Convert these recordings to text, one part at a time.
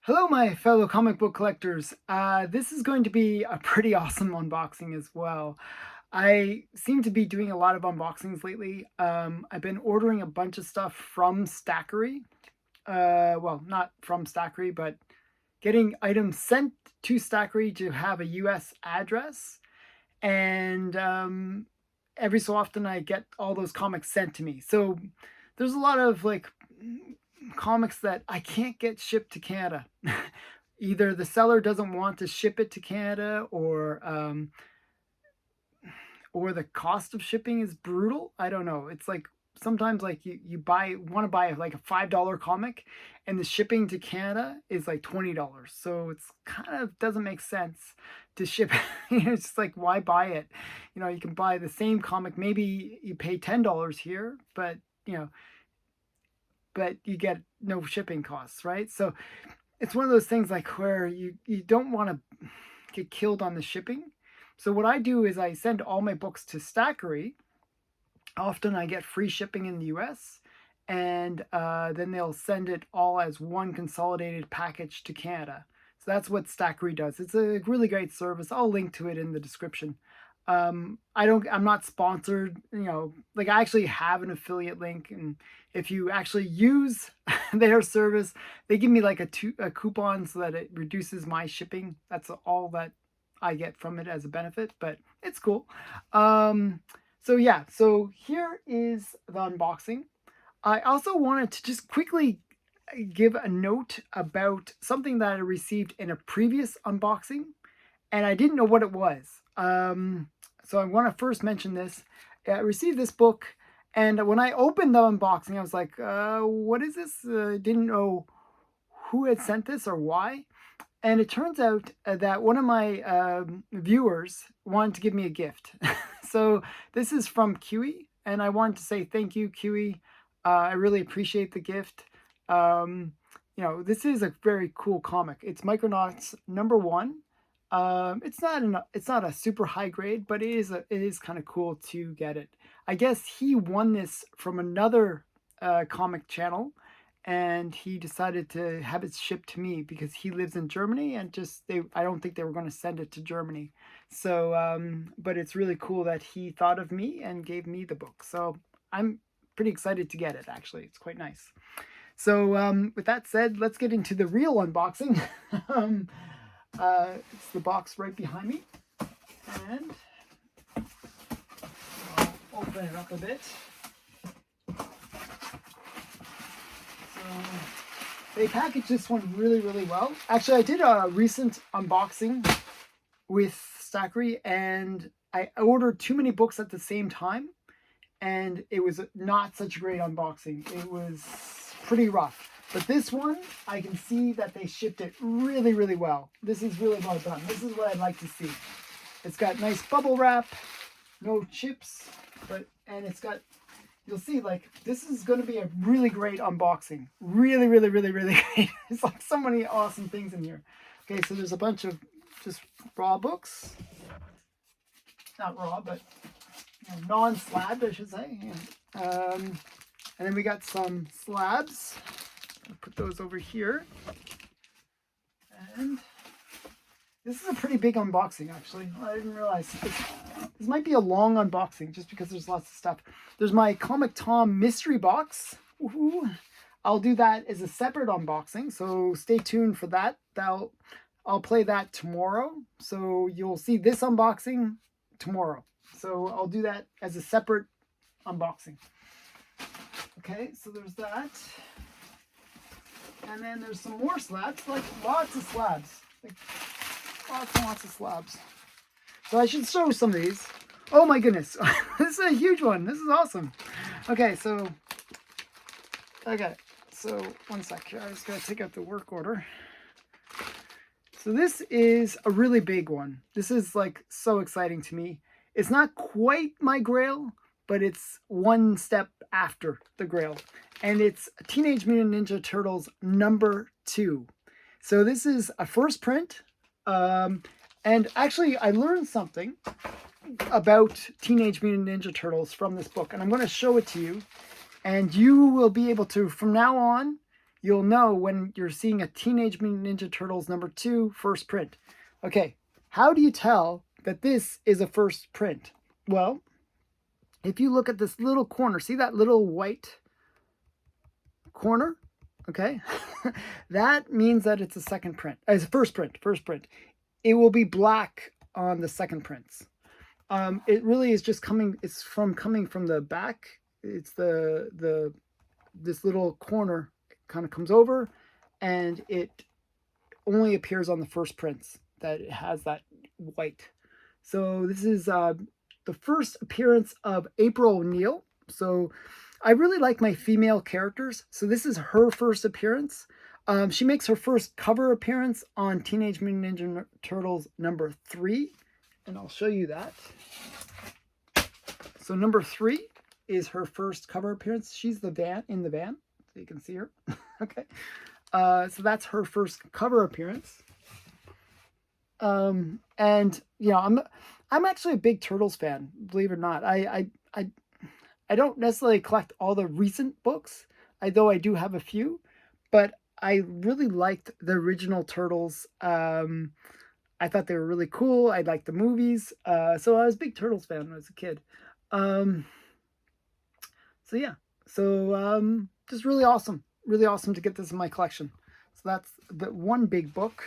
Hello, my fellow comic book collectors. This is going to be a pretty awesome unboxing as well. I seem to be doing a lot of unboxings lately. I've been ordering a bunch of stuff from Stackry. Well, not from Stackry, but getting items sent to Stackry to have a US address. And every so often I get all those comics sent to me. So there's a lot of like comics that I can't get shipped to Canada. Either the seller doesn't want to ship it to Canada, or the cost of shipping is brutal. I don't know. It's like sometimes like you want to buy like a $5 comic and the shipping to Canada is like $20. So it's kind of doesn't make sense to ship it. It's just like, why buy it? You can buy the same comic, maybe you pay $10 here, but you get no shipping costs, right? So it's one of those things like where you don't want to get killed on the shipping. So what I do is I send all my books to Stackry. Often I get free shipping in the US, and then they'll send it all as one consolidated package to Canada. So that's what Stackry does. It's a really great service. I'll link to it in the description. I'm not sponsored, like I actually have an affiliate link, and if you actually use their service, they give me like a coupon so that it reduces my shipping. That's all that I get from it as a benefit, but it's cool. So yeah, so here is the unboxing. I also wanted to just quickly give a note about something that I received in a previous unboxing, and I didn't know what it was. So I want to first mention this. I received this book, and when I opened the unboxing, I was like, what is this? Didn't know who had sent this or why. And it turns out that one of my viewers wanted to give me a gift. So this is from Kiwi, and I wanted to say thank you, Kiwi. I really appreciate the gift. This is a very cool comic. It's Micronauts #1. It's not a super high grade, but it is kind of cool to get it. I guess he won this from another comic channel, and he decided to have it shipped to me because he lives in Germany, and I don't think they were going to send it to Germany. So, but it's really cool that he thought of me and gave me the book. So I'm pretty excited to get it. Actually, it's quite nice. So with that said, let's get into the real unboxing. It's the box right behind me, and I'll open it up a bit. So they packaged this one really, really well. Actually, I did a recent unboxing with Stackry, and I ordered too many books at the same time, and it was not such a great unboxing. It was pretty rough. But this one, I can see that they shipped it really, really well. This is really well done. This is what I'd like to see. It's got nice bubble wrap, no chips, and it's got, you'll see, like, this is going to be a really great unboxing. Really, really, really, really great. It's like so many awesome things in here. Okay, so there's a bunch of just raw books. Not raw, but non-slabbed, I should say. And then we got some slabs. I'll put those over here. And this is a pretty big unboxing, actually. I didn't realize. This might be a long unboxing just because there's lots of stuff. There's my Comic Tom mystery box. Woohoo! I'll do that as a separate unboxing, so stay tuned for that. I'll play that tomorrow. So you'll see this unboxing tomorrow. So I'll do that as a separate unboxing. Okay, so there's that. And then there's some more slabs, like lots of slabs. Like lots and lots of slabs. So I should show some of these. Oh my goodness. This is a huge one. This is awesome. Okay, so one sec here. I just gotta take out the work order. So this is a really big one. This is like so exciting to me. It's not quite my Grail, but it's one step after the Grail. And it's Teenage Mutant Ninja Turtles #2. So this is a first print. And actually, I learned something about Teenage Mutant Ninja Turtles from this book. And I'm going to show it to you. And you will be able to, from now on, you'll know when you're seeing a Teenage Mutant Ninja Turtles #2 first print. Okay, how do you tell that this is a first print? Well, if you look at this little corner, see that little white corner? Okay, that means that it's a second print. It's a first print. It will be black on the second prints. It really is just coming. It's coming from the back. It's this little corner kind of comes over, and it only appears on the first prints that it has that white. So this is the first appearance of April O'Neil. So I really like my female characters. So this is her first appearance. She makes her first cover appearance on Teenage Mutant Ninja Turtles #3, and I'll show you that. So #3 is her first cover appearance. She's in the van, so you can see her. Okay, so that's her first cover appearance. And you know, I'm actually a big Turtles fan, believe it or not. I don't necessarily collect all the recent books, though I do have a few, but I really liked the original Turtles. I thought they were really cool. I liked the movies. So I was a big Turtles fan when I was a kid. So yeah, so just really awesome to get this in my collection. So that's the one big book.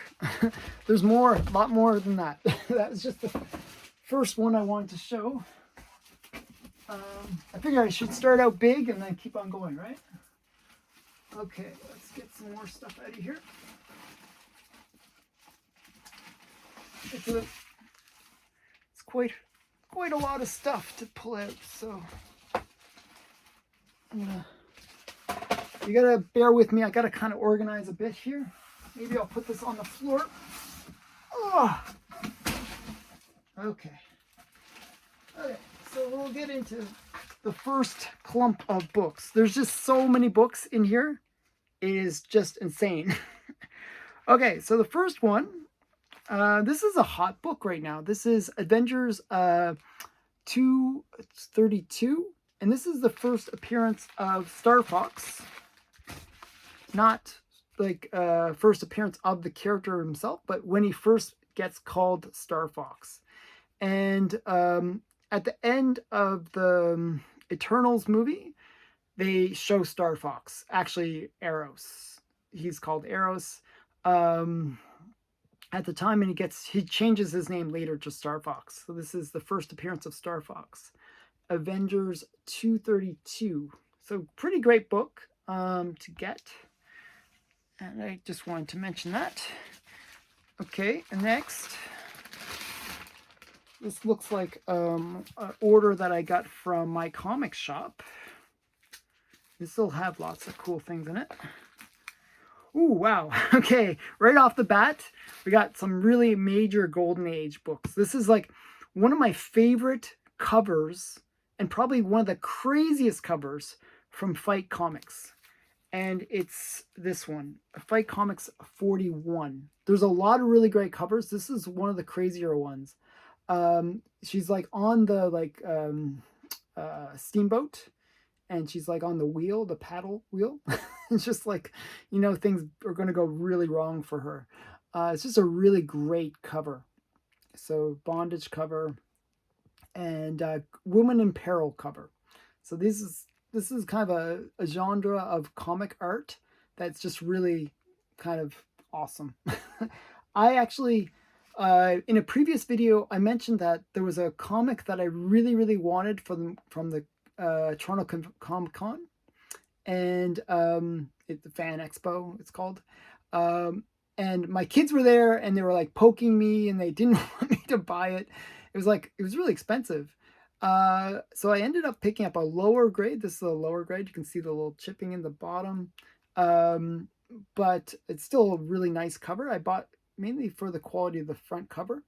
There's more, a lot more than that. That was just the first one I wanted to show. I figure I should start out big and then keep on going, right? Okay, let's get some more stuff out of here. It's quite a lot of stuff to pull out, so you gotta bear with me. I gotta kind of organize a bit here. Maybe I'll put this on the floor. Oh, okay. Okay, so we'll get into the first clump of books. There's just so many books in here. It is just insane. Okay, so the first one, this is a hot book right now. This is Avengers 232, and this is the first appearance of Star Fox. Not like first appearance of the character himself, but when he first gets called Star Fox. And at the end of the Eternals movie, they show Star Fox, actually Eros. He's called Eros at the time, and he changes his name later to Star Fox. So this is the first appearance of Star Fox. Avengers 232. So pretty great book to get. And I just wanted to mention that. Okay, next. This looks like an order that I got from my comic shop. This will have lots of cool things in it. Ooh, wow. Okay, right off the bat, we got some really major Golden Age books. This is like one of my favorite covers, and probably one of the craziest covers from Fight Comics. And it's this one, Fight Comics 41. There's a lot of really great covers. This is one of the crazier ones. She's like on the steamboat, and she's like on the wheel, the paddle wheel. It's just like, you know, things are going to go really wrong for her. It's just a really great cover. So bondage cover and woman in peril cover. So this is kind of a genre of comic art that's just really kind of awesome. I actually, in a previous video, I mentioned that there was a comic that I really wanted from the Toronto Comic Con, and it's the Fan Expo, it's called. And my kids were there, and they were like poking me, and they didn't want me to buy it. It was really expensive. So I ended up picking up a lower grade. This is a lower grade. You can see the little chipping in the bottom. But it's still a really nice cover. I bought mainly for the quality of the front cover.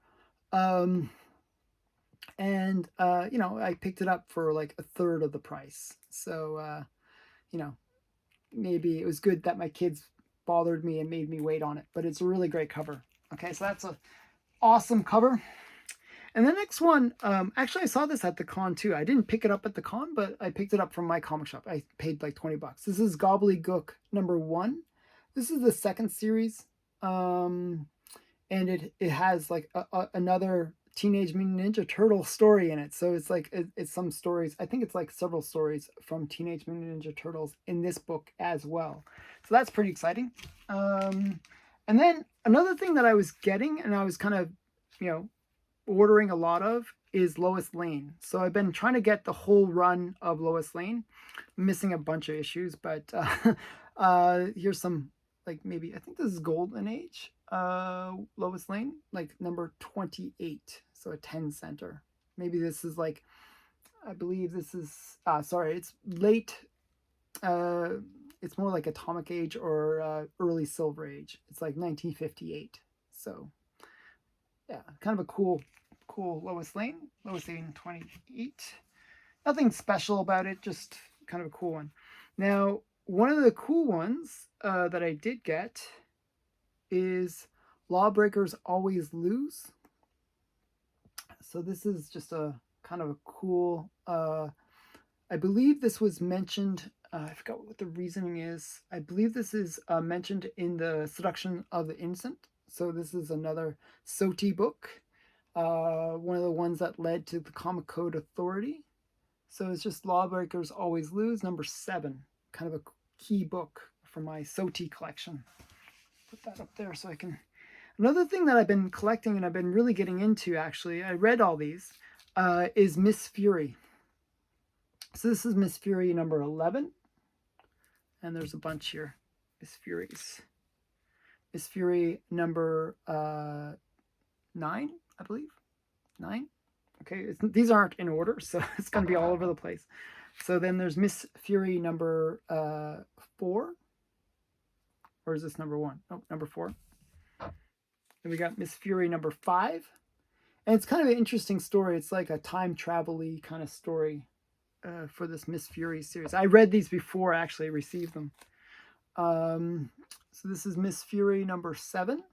You know, I picked it up for like a third of the price. So, you know, maybe it was good that my kids bothered me and made me wait on it, but it's a really great cover. Okay, so that's a awesome cover. And the next one, actually I saw this at the con too. I didn't pick it up at the con, but I picked it up from my comic shop. I paid like 20 bucks. This is Gobbledygook #1. This is the second series, and it has like another Teenage Mutant Ninja Turtle story in it. So it's like it's some stories. I think it's like several stories from Teenage Mutant Ninja Turtles in this book as well. So that's pretty exciting. And then another thing that I was getting, and I was kind of, you know, ordering a lot of, is Lois Lane. So I've been trying to get the whole run of Lois Lane. I'm missing a bunch of issues, but here's some, like, maybe I think this is Golden Age Lois Lane, like number 28, so a 10 center. Maybe this is like, I believe this is sorry, it's late, it's more like Atomic Age or early Silver Age. It's like 1958. So yeah, kind of a cool Lois Lane 28. Nothing special about it, just kind of a cool one. Now, one of the cool ones that I did get is Lawbreakers Always Lose. So this is just a kind of a cool, I believe this was mentioned, I forgot what the reasoning is. I believe this is mentioned in the Seduction of the Innocent. So this is another SOTI book, one of the ones that led to the Comic Code Authority. So it's just Lawbreakers Always Lose, number 7, kind of a key book for my SOTI collection. Put that up there so I can... Another thing that I've been collecting and I've been really getting into, actually, I read all these, is Miss Fury. So this is Miss Fury number 11. And there's a bunch here. Miss Furies. Miss Fury number 9, I believe. 9. Okay, these aren't in order, so it's going to be all over the place. So then there's Miss Fury number 4. Or is this number 1? Oh, number 4. Then we got Miss Fury number 5. And it's kind of an interesting story. It's like a time travel-y kind of story for this Miss Fury series. I read these before I actually received them. So this is Miss Fury number 7.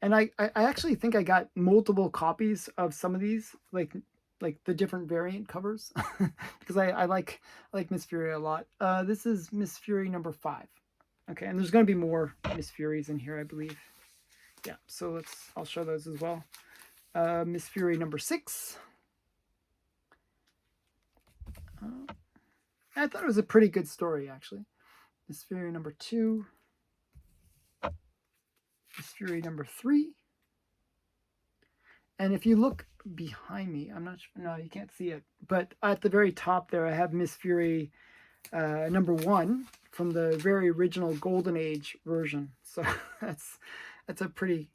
And I actually think I got multiple copies of some of these, like the different variant covers, because I like Miss Fury a lot. This is Miss Fury number 5. Okay, and there's going to be more Miss Furies in here, I believe. Yeah, so I'll show those as well. Miss Fury number 6. I thought it was a pretty good story, actually. Miss Fury number 2. Miss Fury number 3. And if you look behind me, I'm not sure, no, you can't see it, but at the very top there, I have Miss Fury number 1 from the very original Golden Age version. So that's a pretty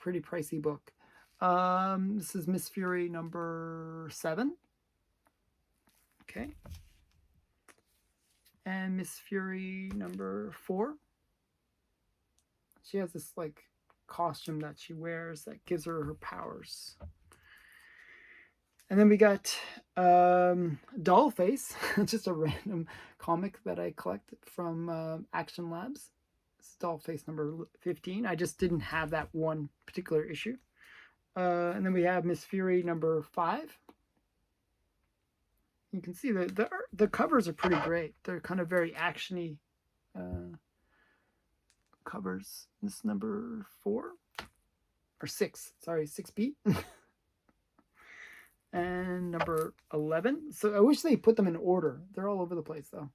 pricey book. This is Miss Fury number 7. Okay. And Miss Fury number 4. She has this like costume that she wears that gives her her powers. And then we got Dollface, just a random comic that I collect from Action Labs. This is Dollface number 15. I just didn't have that one particular issue. And then we have Miss Fury number 5. You can see the covers are pretty great. They're kind of very actiony covers. This is number 4 or 6. Sorry, 6B. And number 11. So I wish they put them in order. They're all over the place though.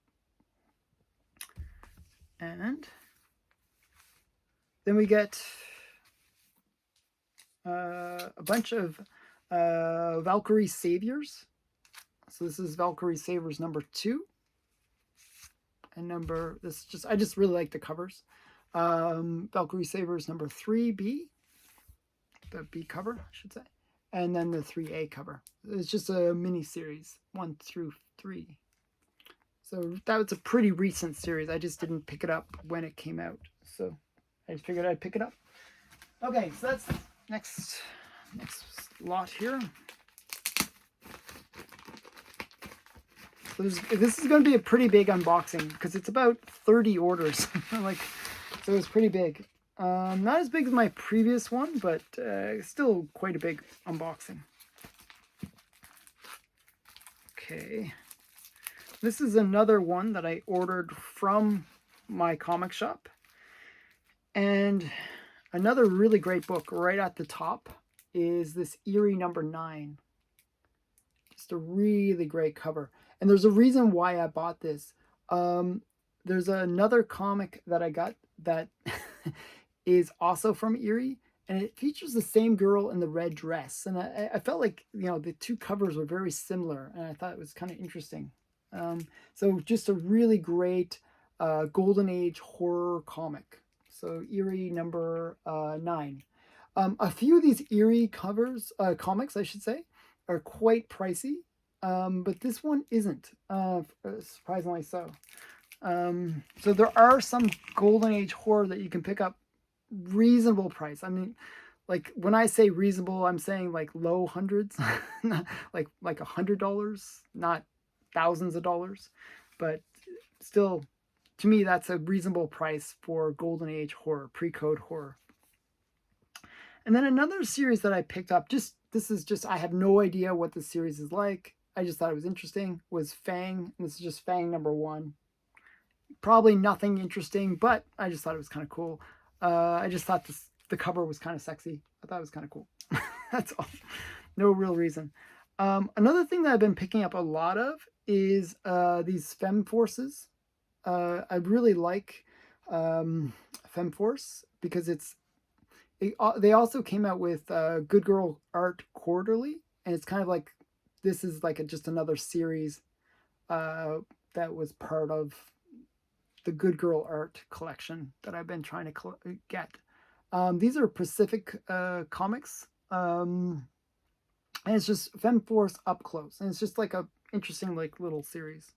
And then we get a bunch of Valkyrie Saviors. So this is Valkyrie Saviors number 2. And I just really like the covers. Valkyrie Saviors number 3B. The B cover, I should say. And then the 3A cover. It's just a mini series, 1 through 3. So that was a pretty recent series. I just didn't pick it up when it came out. So I just figured I'd pick it up. Okay, so that's next lot here. So this is going to be a pretty big unboxing because it's about 30 orders. So it's pretty big. Not as big as my previous one, but still quite a big unboxing. Okay. This is another one that I ordered from my comic shop. And another really great book right at the top is this Eerie #9. Just a really great cover. And there's a reason why I bought this. There's another comic that I got that is also from Eerie, and it features the same girl in the red dress. And I felt like, the two covers were very similar, and I thought it was kind of interesting. So just a really great Golden Age horror comic. So Eerie #9. A few of these Eerie comics, I should say, are quite pricey, but this one isn't, surprisingly so. So there are some Golden Age horror that you can pick up reasonable price. I mean, like when I say reasonable, I'm saying like low hundreds, like $100, not thousands of dollars, but still, to me, that's a reasonable price for Golden Age horror, pre-code horror. And then another series that I picked up, I have no idea what this series is like. I just thought it was interesting, was Fang. And this is just Fang #1. Probably nothing interesting, but I just thought it was kind of cool. I just thought the cover was kind of sexy. I thought it was kind of cool. That's all. No real reason. Another thing that I've been picking up a lot of is these Femme forces. I really like Femme Force because they also came out with Good Girl Art Quarterly, and it's kind of like this is like just another series that was part of the Good Girl Art collection that I've been trying to get. These are Pacific comics, and it's just Femme Force up close, and it's just like a interesting like little series.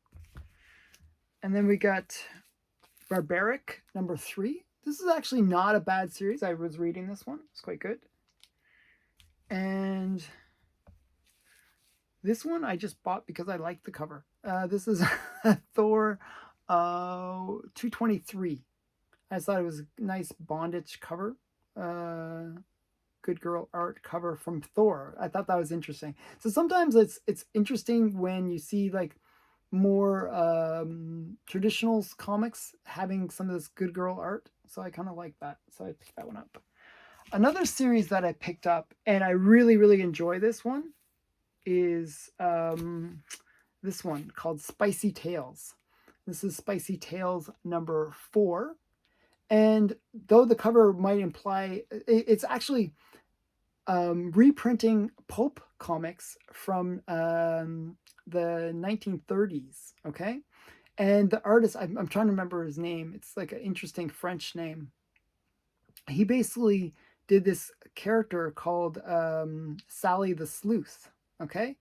And then we got Barbaric #3. This is actually not a bad series. I was reading this one. It's quite good. And this one I just bought because I like the cover. This is Thor 223. I just thought it was a nice bondage cover. Good Girl Art cover from Thor. I thought that was interesting. So sometimes it's interesting when you see like more traditional comics having some of this Good Girl art. So I kind of like that. So I picked that one up. Another series that I picked up, and I really, really enjoy this one, is this one called Spicy Tales. This is Spicy Tales #4. And though the cover might imply, it's actually reprinting pulp comics from the 1930s, okay? And the artist, I'm trying to remember his name. It's like an interesting French name. He basically did this character called Sally the Sleuth, okay?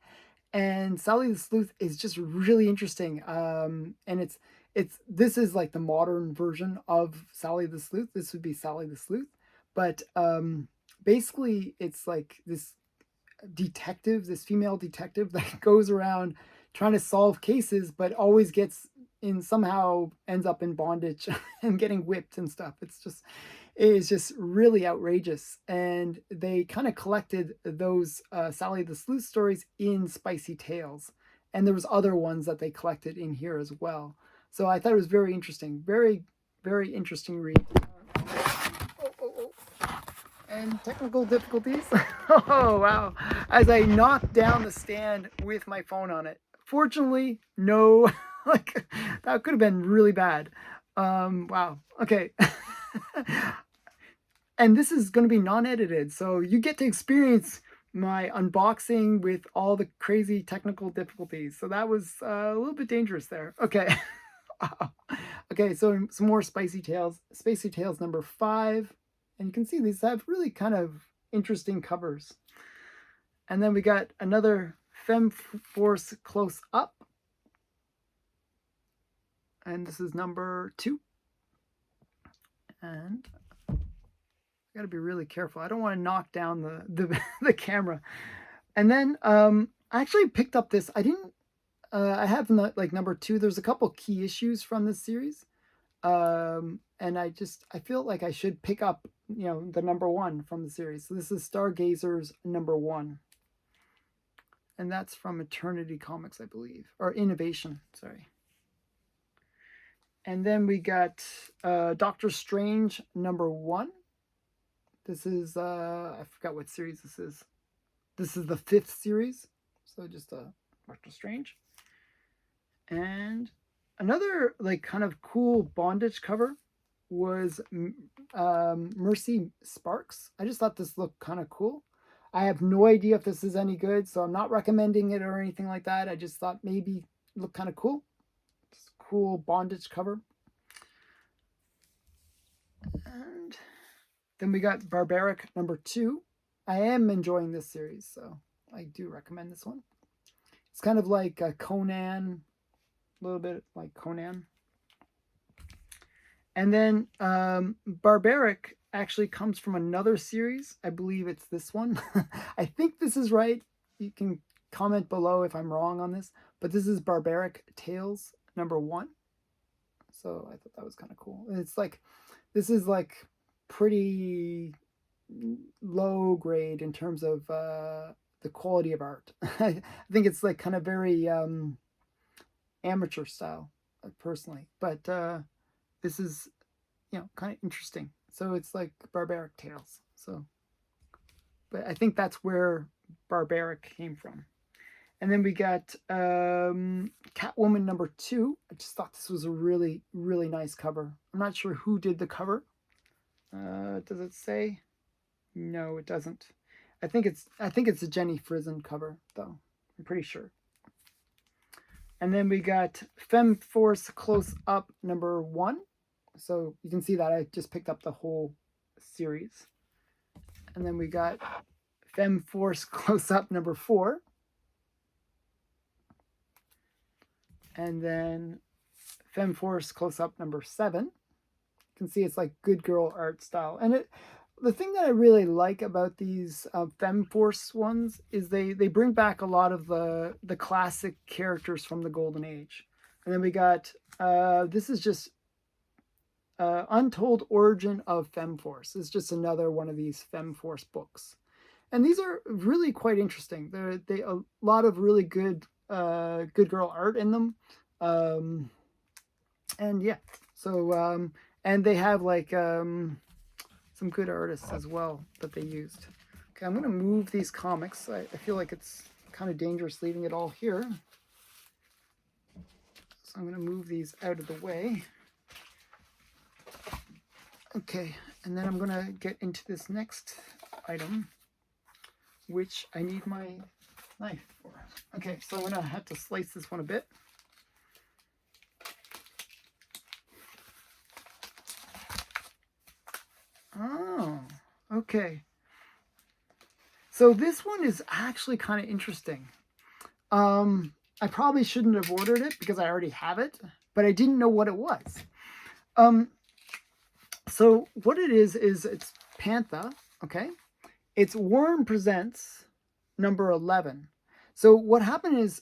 And Sally the Sleuth is just really interesting. And this is like the modern version of Sally the Sleuth. This would be Sally the Sleuth. But basically it's like this female detective that goes around trying to solve cases, but always somehow ends up in bondage and getting whipped and stuff. It is just really outrageous. And they kind of collected those Sally the Sleuth stories in Spicy Tales. And there was other ones that they collected in here as well. So I thought it was very interesting. Very, very interesting read. And technical difficulties. Oh, wow. As I knocked down the stand with my phone on it. Fortunately, no. Like, that could have been really bad. Wow. Okay. And this is going to be non-edited, so you get to experience my unboxing with all the crazy technical difficulties. So that was a little bit dangerous there. Okay. Okay, so some more Spicy Tales. Spicy Tales #5. And you can see these have really kind of interesting covers. And then we got another Femme Force Close Up. And this is #2. And I got to be really careful. I don't want to knock down the camera. And then I actually picked up this. I didn't. I have like #2. There's a couple key issues from this series, and I feel like I should pick up the #1 from the series. So this is Stargazers #1, and that's from Eternity Comics, I believe, or Innovation. Sorry. And then we got Doctor Strange #1. This is, I forgot what series this is. This is the 5th series. So just Doctor Strange. And another like kind of cool bondage cover was Mercy Sparks. I just thought this looked kind of cool. I have no idea if this is any good, so I'm not recommending it or anything like that. I just thought maybe it looked kind of cool. Just cool bondage cover. And then we got Barbaric #2. I am enjoying this series, so I do recommend this one. It's kind of like a Conan, a little bit like Conan. And then Barbaric actually comes from another series. I believe it's this one. I think this is right. You can comment below if I'm wrong on this. But this is Barbaric Tales #1. So I thought that was kind of cool. And it's like, this is like pretty low grade in terms of the quality of art. I think it's like kind of very amateur style, personally. But this is, kind of interesting. So it's like Barbaric Tales. So, but I think that's where Barbaric came from. And then we got Catwoman #2. I just thought this was a really, really nice cover. I'm not sure who did the cover. Does it say? No, it doesn't. I think it's a Jenny Frison cover, though. I'm pretty sure. And then we got Femme Close Up #1. So you can see that I just picked up the whole series. And then we got Femme Close Up #4. And then Femme Close Up #7. You can see it's like good girl art style. And the thing that I really like about these Femme ones is they bring back a lot of the classic characters from the Golden Age. And then we got, this is just Untold Origin of Femme Force. It's just another one of these Femme books. And these are really quite interesting. They a lot of really good girl art in them. And yeah, so, and they have like some good artists as well that they used. Okay, I'm going to move these comics. I feel like it's kind of dangerous leaving it all here. So I'm going to move these out of the way. Okay, and then I'm going to get into this next item, which I need my knife for. Okay, so I'm going to have to slice this one a bit. Oh, okay. So this one is actually kind of interesting. I probably shouldn't have ordered it because I already have it, but I didn't know what it was. So what it is it's Pantha, okay? It's Warren Presents #11. So what happened is,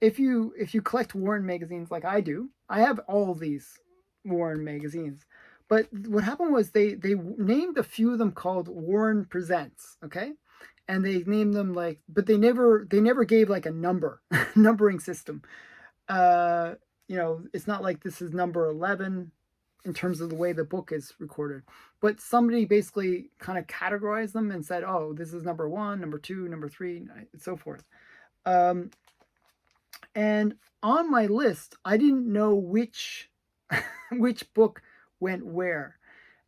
if you collect Warren magazines like I do, I have all of these Warren magazines. But what happened was they named a few of them called Warren Presents, okay? And they named them like, but they never gave like a numbering system. It's not like this is #11 in terms of the way the book is recorded. But somebody basically kind of categorized them and said, oh, this is #1, #2, #3, and so forth. And on my list, I didn't know which book went where.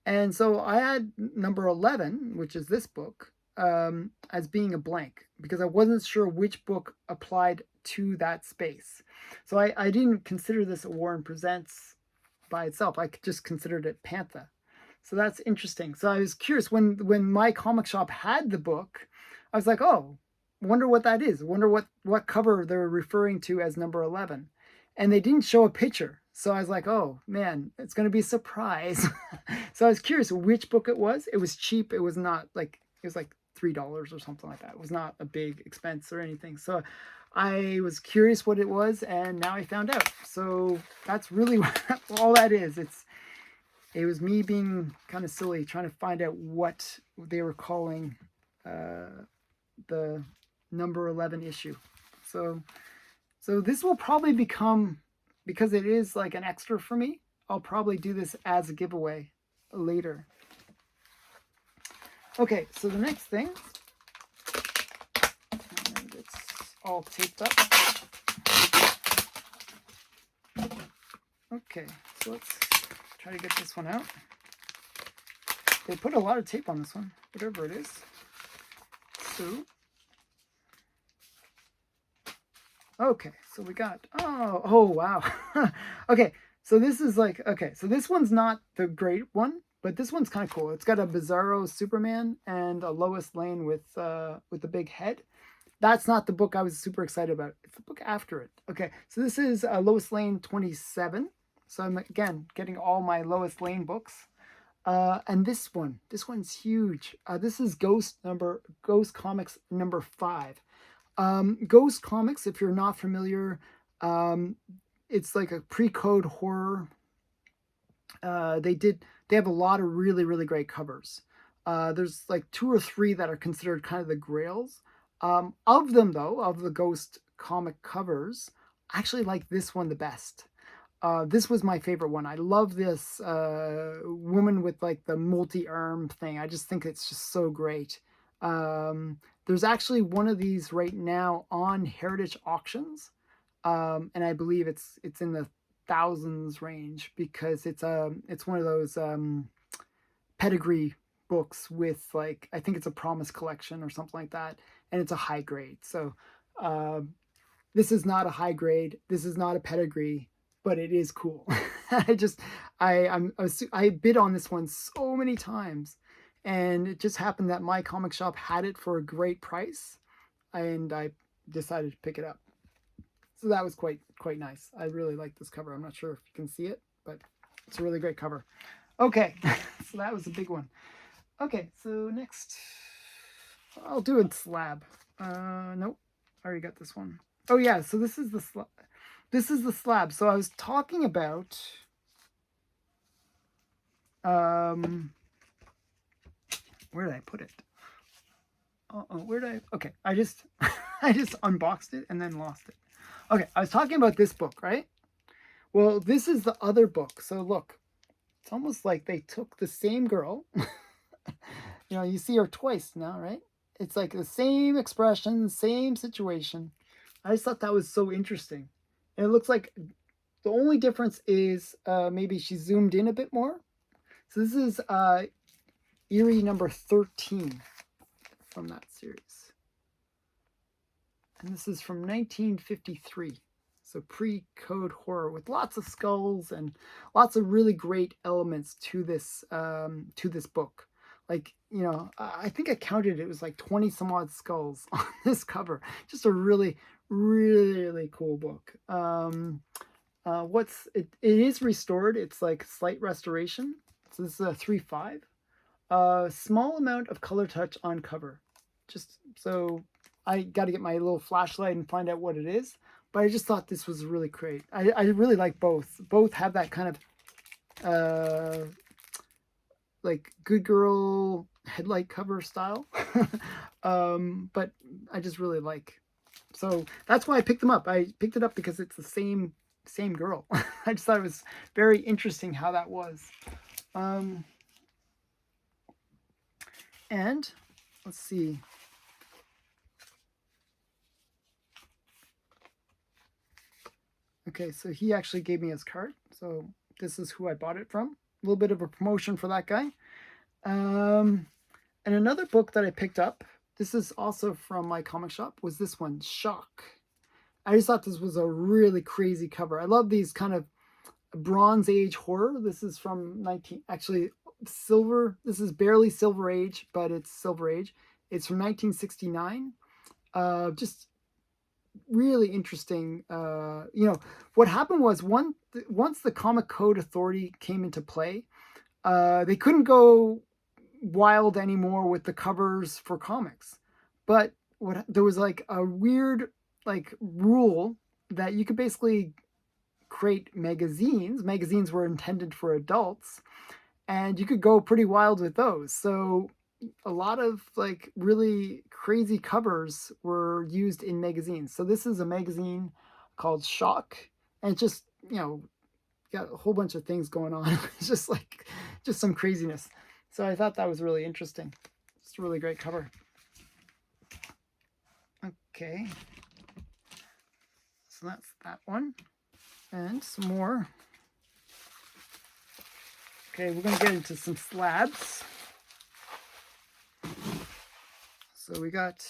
And so I had #11, which is this book, as being a blank because I wasn't sure which book applied to that space. So I didn't consider this a Warren Presents by itself. I just considered it Pantha. So that's interesting. So I was curious when my comic shop had the book, I was like, oh, wonder what that is. Wonder what cover they're referring to as #11. And they didn't show a picture. So I was like, oh man, it's going to be a surprise. So I was curious which book it was. It was cheap. It was not like, it was like $3 or something like that. It was not a big expense or anything. So I was curious what it was, and now I found out. So that's really all that is. It was me being kind of silly trying to find out what they were calling the #11 issue. So this will probably become because it is like an extra for me, I'll probably do this as a giveaway later. Okay, so the next thing, and it's all taped up. Okay, so let's try to get this one out. They put a lot of tape on this one, whatever it is. So, okay, so we got, oh wow. Okay, so this is like, okay, so this one's not the great one, but this one's kind of cool. It's got a Bizarro Superman and a Lois Lane with the big head. That's not the book I was super excited about. It's the book after it. Okay, so this is Lois Lane 27. So I'm, again, getting all my Lois Lane books. And this one's huge. This is Ghost Comics number 5. Ghost Comics, if you're not familiar, it's like a pre-code horror. They have a lot of really, really great covers. There's like 2 or 3 that are considered kind of the grails. Of them, though, of the Ghost comic covers, I actually like this one the best. This was my favorite one. I love this woman with like the multi-arm thing. I just think it's just so great. There's actually one of these right now on Heritage Auctions, and I believe it's in the thousands range because it's one of those pedigree books with, like, I think it's a Promise collection or something like that, and it's a high grade. So this is not a high grade. This is not a pedigree, but it is cool. I bid on this one so many times, and it just happened that my comic shop had it for a great price, and I decided to pick it up. So that was quite nice. I really like this cover. I'm not sure if you can see it, but it's a really great cover. Okay, so that was a big one. Okay, so next, I'll do a slab. Nope, I already got this one. Oh yeah, so this is the slab. This is the slab. So I was talking about where did I put it? Where did I? Okay, I just unboxed it and then lost it. Okay, I was talking about this book, right? Well, this is the other book. So look, it's almost like they took the same girl. You know, you see her twice now, right? It's like the same expression, same situation. I just thought that was so interesting. And it looks like the only difference is maybe she zoomed in a bit more. So this is Eerie number 13 from that series. And this is from 1953. So pre-code horror with lots of skulls and lots of really great elements to this book. Like, you know, I think I counted it was like 20 some odd skulls on this cover. Just a really, really cool book. It is restored. It's like slight restoration. So this is a 3.5. Small amount of color touch on cover. Just so I got to get my little flashlight and find out what it is. But I just thought this was really great. I really like both. Both have that kind of like good girl headlight cover style. But I just really like. So that's why I picked them up. I picked it up because it's the same girl. I just thought it was very interesting how that was. And let's see. Okay, so he actually gave me his card. So this is who I bought it from. A little bit of a promotion for that guy. And another book that I picked up, this is also from my comic shop, was this one, Shock. I just thought this was a really crazy cover. I love these kind of Bronze Age horror. This is from silver. This is barely Silver Age, but it's Silver Age. It's from 1969. Just really interesting. You know, what happened was once the Comic Code Authority came into play, they couldn't go wild anymore with the covers for comics. But there was like a weird like rule that you could basically create magazines. Magazines were intended for adults, and you could go pretty wild with those. So a lot of like really crazy covers were used in magazines. So this is a magazine called Shock, and it's just you know, got a whole bunch of things going on. It's just like, just some craziness. So I thought that was really interesting. It's a really great cover. Okay. So that's that one. And some more. Okay, we're going to get into some slabs. So we got,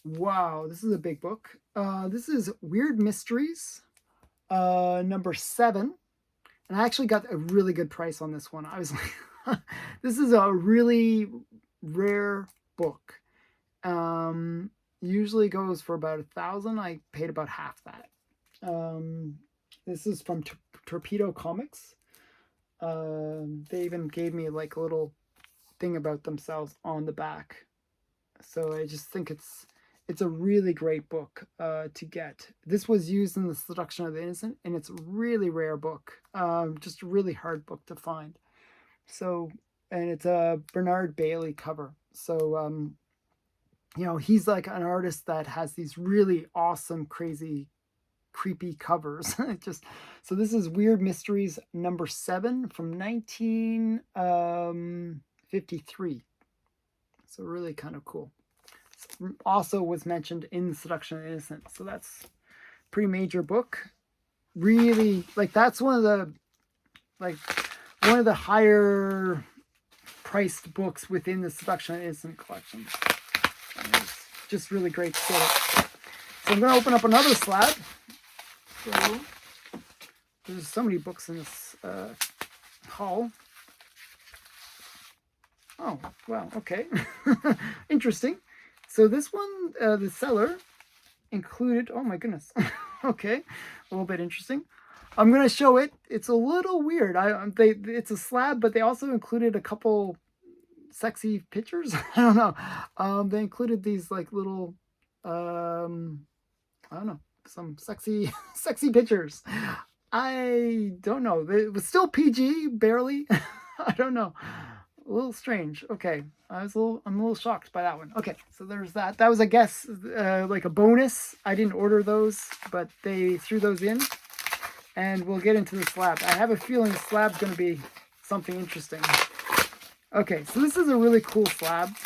wow, this is a big book. This is Weird Mysteries, number 7. And I actually got a really good price on this one. I was like, this is a really rare book. Usually goes for about $1,000. I paid about half that. This is from Torpedo Comics. They even gave me like a little thing about themselves on the back. So I just think it's a really great book to get. This was used in The Seduction of the Innocent, and it's a really rare book. Just a really hard book to find. So, and it's a Bernard Bailey cover. So, you know, he's like an artist that has these really awesome, crazy, creepy covers. Just so this is Weird Mysteries number 7 from 1953. So really kind of cool. Also was mentioned in The Seduction of the Innocent. So that's a pretty major book. Really, like that's one of the higher priced books within the Seduction of the Innocent collection. It's just really great to get it. So I'm going to open up another slab. So there's so many books in this haul. Oh, wow, okay. Interesting. So this one, the seller included, oh my goodness. Okay, a little bit interesting. I'm going to show it. It's a little weird. It's a slab, but they also included a couple sexy pictures. I don't know. They included these like little, I don't know, some sexy pictures. I don't know. It was still PG, barely. I don't know. A little strange. Okay, I'm a little shocked by that one. Okay, so there's that. That was, I guess, like a bonus. I didn't order those, but they threw those in. And we'll get into the slab. I have a feeling the slab's going to be something interesting. Okay, so this is a really cool slab.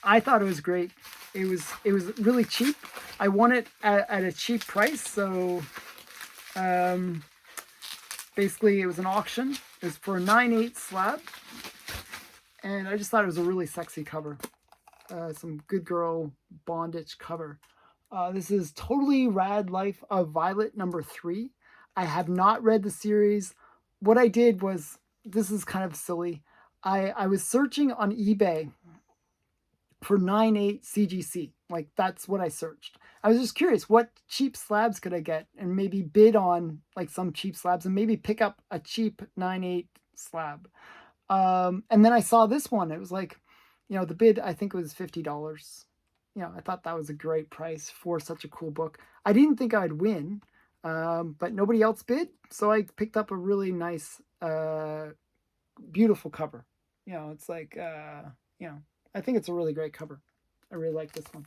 I thought it was great. It was really cheap. I won it at a cheap price. So basically, it was an auction. It was for a 9/8 slab, and I just thought it was a really sexy cover. Some good girl bondage cover. This is Totally Rad Life of Violet number 3. I have not read the series. What I did was, this is kind of silly. I was searching on eBay for 9/8 CGC. Like, that's what I searched. I was just curious, what cheap slabs could I get? And maybe bid on like some cheap slabs and maybe pick up a cheap 9/8 slab. And then I saw this one. It was like, you know, the bid, I think it was $50. You know, I thought that was a great price for such a cool book. I didn't think I'd win, but nobody else bid. So I picked up a really nice, beautiful cover. You know, it's like, you know, I think it's a really great cover. I really like this one.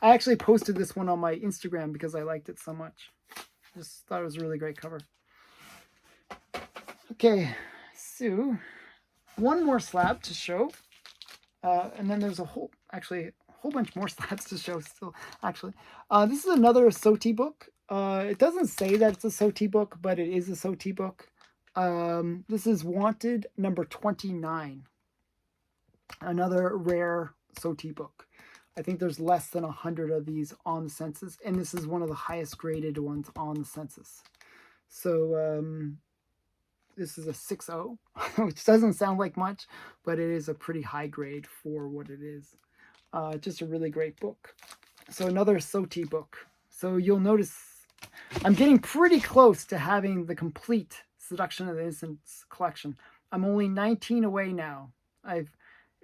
I actually posted this one on my Instagram because I liked it so much. Just thought it was a really great cover. Okay, so one more slab to show. And then there's a whole bunch more slabs to show still, actually. This is another SOTI book. It doesn't say that it's a SOTI book, but it is a SOTI book. This is Wanted number 29. Another rare SOTI book. I think there's less than 100 of these on the census, and this is one of the highest graded ones on the census. So this is a 6.0, which doesn't sound like much, but it is a pretty high grade for what it is. Just a really great book. So another SOTI book. So you'll notice I'm getting pretty close to having the complete Seduction of the Innocent collection. I'm only 19 away now. I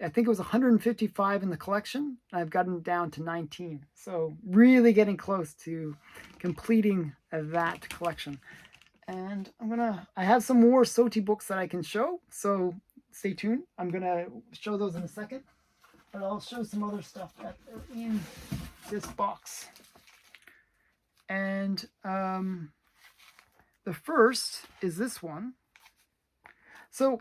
think it was 155 in the collection. I've gotten down to 19. So really getting close to completing that collection. And I have some more SOTI books that I can show. So stay tuned. I'm going to show those in a second. But I'll show some other stuff that are in this box. And the first is this one. So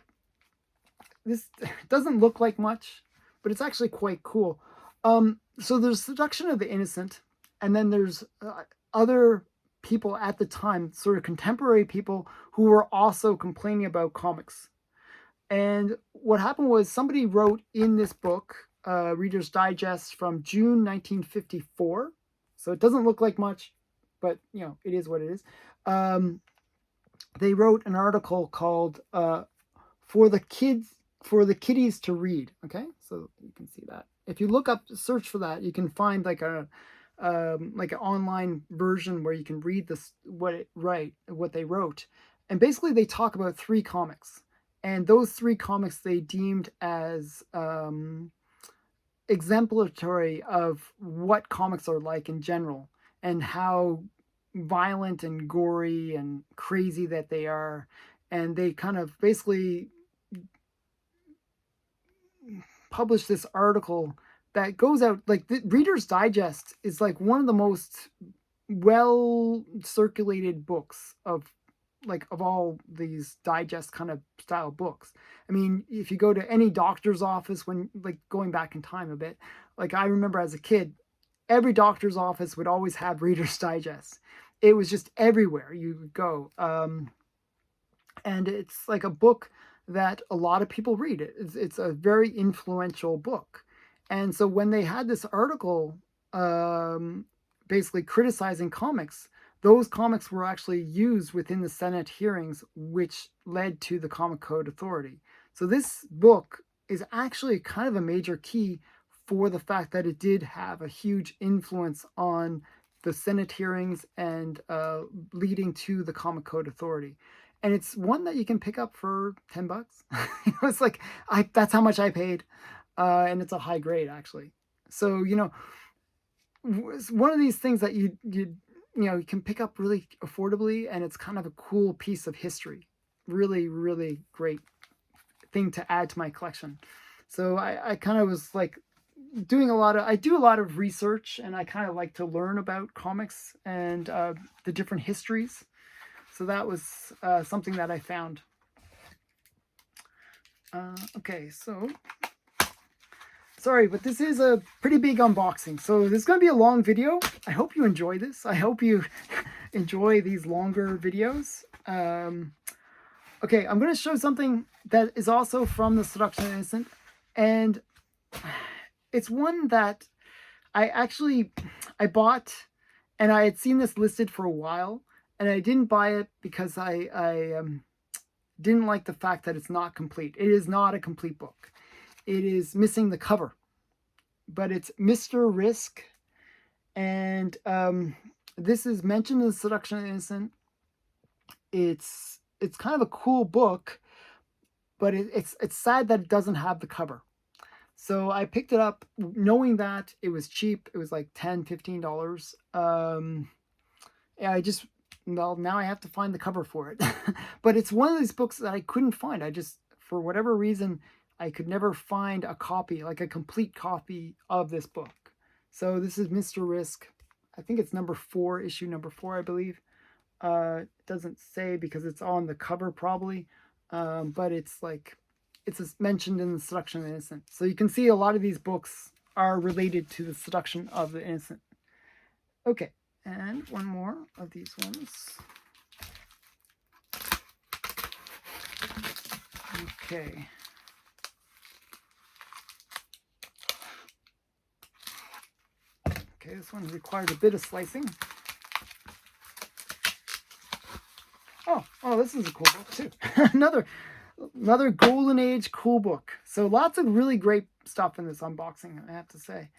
this doesn't look like much, but it's actually quite cool. So there's Seduction of the Innocent, and then there's other people at the time, sort of contemporary people, who were also complaining about comics. And what happened was somebody wrote in this book, Reader's Digest from June 1954. So it doesn't look like much, but you know, it is what it is. They wrote an article called "For the Kiddies to Read." Okay, so you can see that. If you look up, search for that, you can find like an online version where you can read this what they wrote, and basically they talk about 3 comics, and those 3 comics they deemed as exemplary of what comics are like in general, and how violent and gory and crazy that they are. And they kind of basically published this article that goes out, like, the Reader's Digest is like one of the most well circulated books of all these digest kind of style books. I mean, if you go to any doctor's office, when, like, going back in time a bit, like I remember as a kid, every doctor's office would always have Reader's Digest. It was just everywhere you would go. And it's like a book that a lot of people read. It's a very influential book. And so when they had this article basically criticizing comics, those comics were actually used within the Senate hearings, which led to the Comic Code Authority. So this book is actually kind of a major key for the fact that it did have a huge influence on the Senate hearings and leading to the Comic Code Authority. And it's one that you can pick up for $10. It's like, that's how much I paid. And it's a high grade, actually. So, you know, it's one of these things that you can pick up really affordably, and it's kind of a cool piece of history. Really, really great thing to add to my collection. So I kind of was like I do a lot of research, and I kind of like to learn about comics and the different histories. So that was something that I found. Okay, so sorry, but this is a pretty big unboxing. So this is going to be a long video. I hope you enjoy this. I hope you enjoy these longer videos. Okay, I'm going to show something that is also from the Seduction of the Innocent. And it's one that I bought, and I had seen this listed for a while. And I didn't buy it because I didn't like the fact that it's not complete. It is not a complete book. It is missing the cover. But it's Mr. Risk. And this is mentioned in the Seduction of the Innocent. It's kind of a cool book, but it's sad that it doesn't have the cover. So I picked it up knowing that it was cheap. It was like $10, $15. Well, now I have to find the cover for it. But it's one of these books that I couldn't find. For whatever reason, I could never find a copy, like a complete copy of this book. So this is Mr. Risk. I think it's number 4, issue number 4, I believe. It doesn't say because it's on the cover probably. But it's mentioned in the Seduction of the Innocent. So you can see a lot of these books are related to the Seduction of the Innocent. Okay. And one more of these ones. Okay. Okay, this one requires a bit of slicing. Oh, this is a cool book too. another golden age cool book. So lots of really great stuff in this unboxing, I have to say.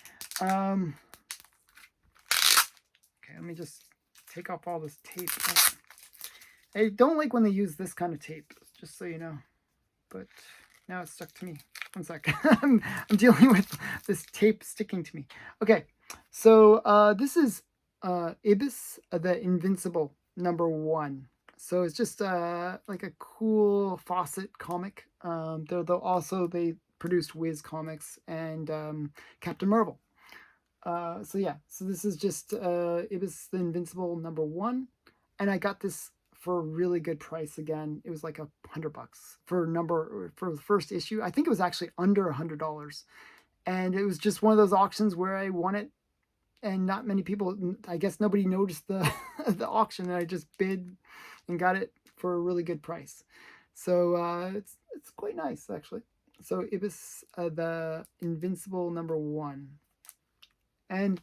Okay, let me just take off all this tape. I don't like when they use this kind of tape, just so you know. But now it's stuck to me. One sec. I'm dealing with this tape sticking to me. Okay, so this is Ibis, the Invincible, number 1. So it's just like a cool Fawcett comic. They produced Wiz Comics and Captain Marvel. So this is just Ibis the Invincible number 1, and I got this for a really good price again. It was like $100 for the first issue. I think it was actually under $100. And it was just one of those auctions where I won it, and not many people, I guess nobody noticed the the auction, and I just bid and got it for a really good price. So it's quite nice, actually. So it was the Invincible #1, and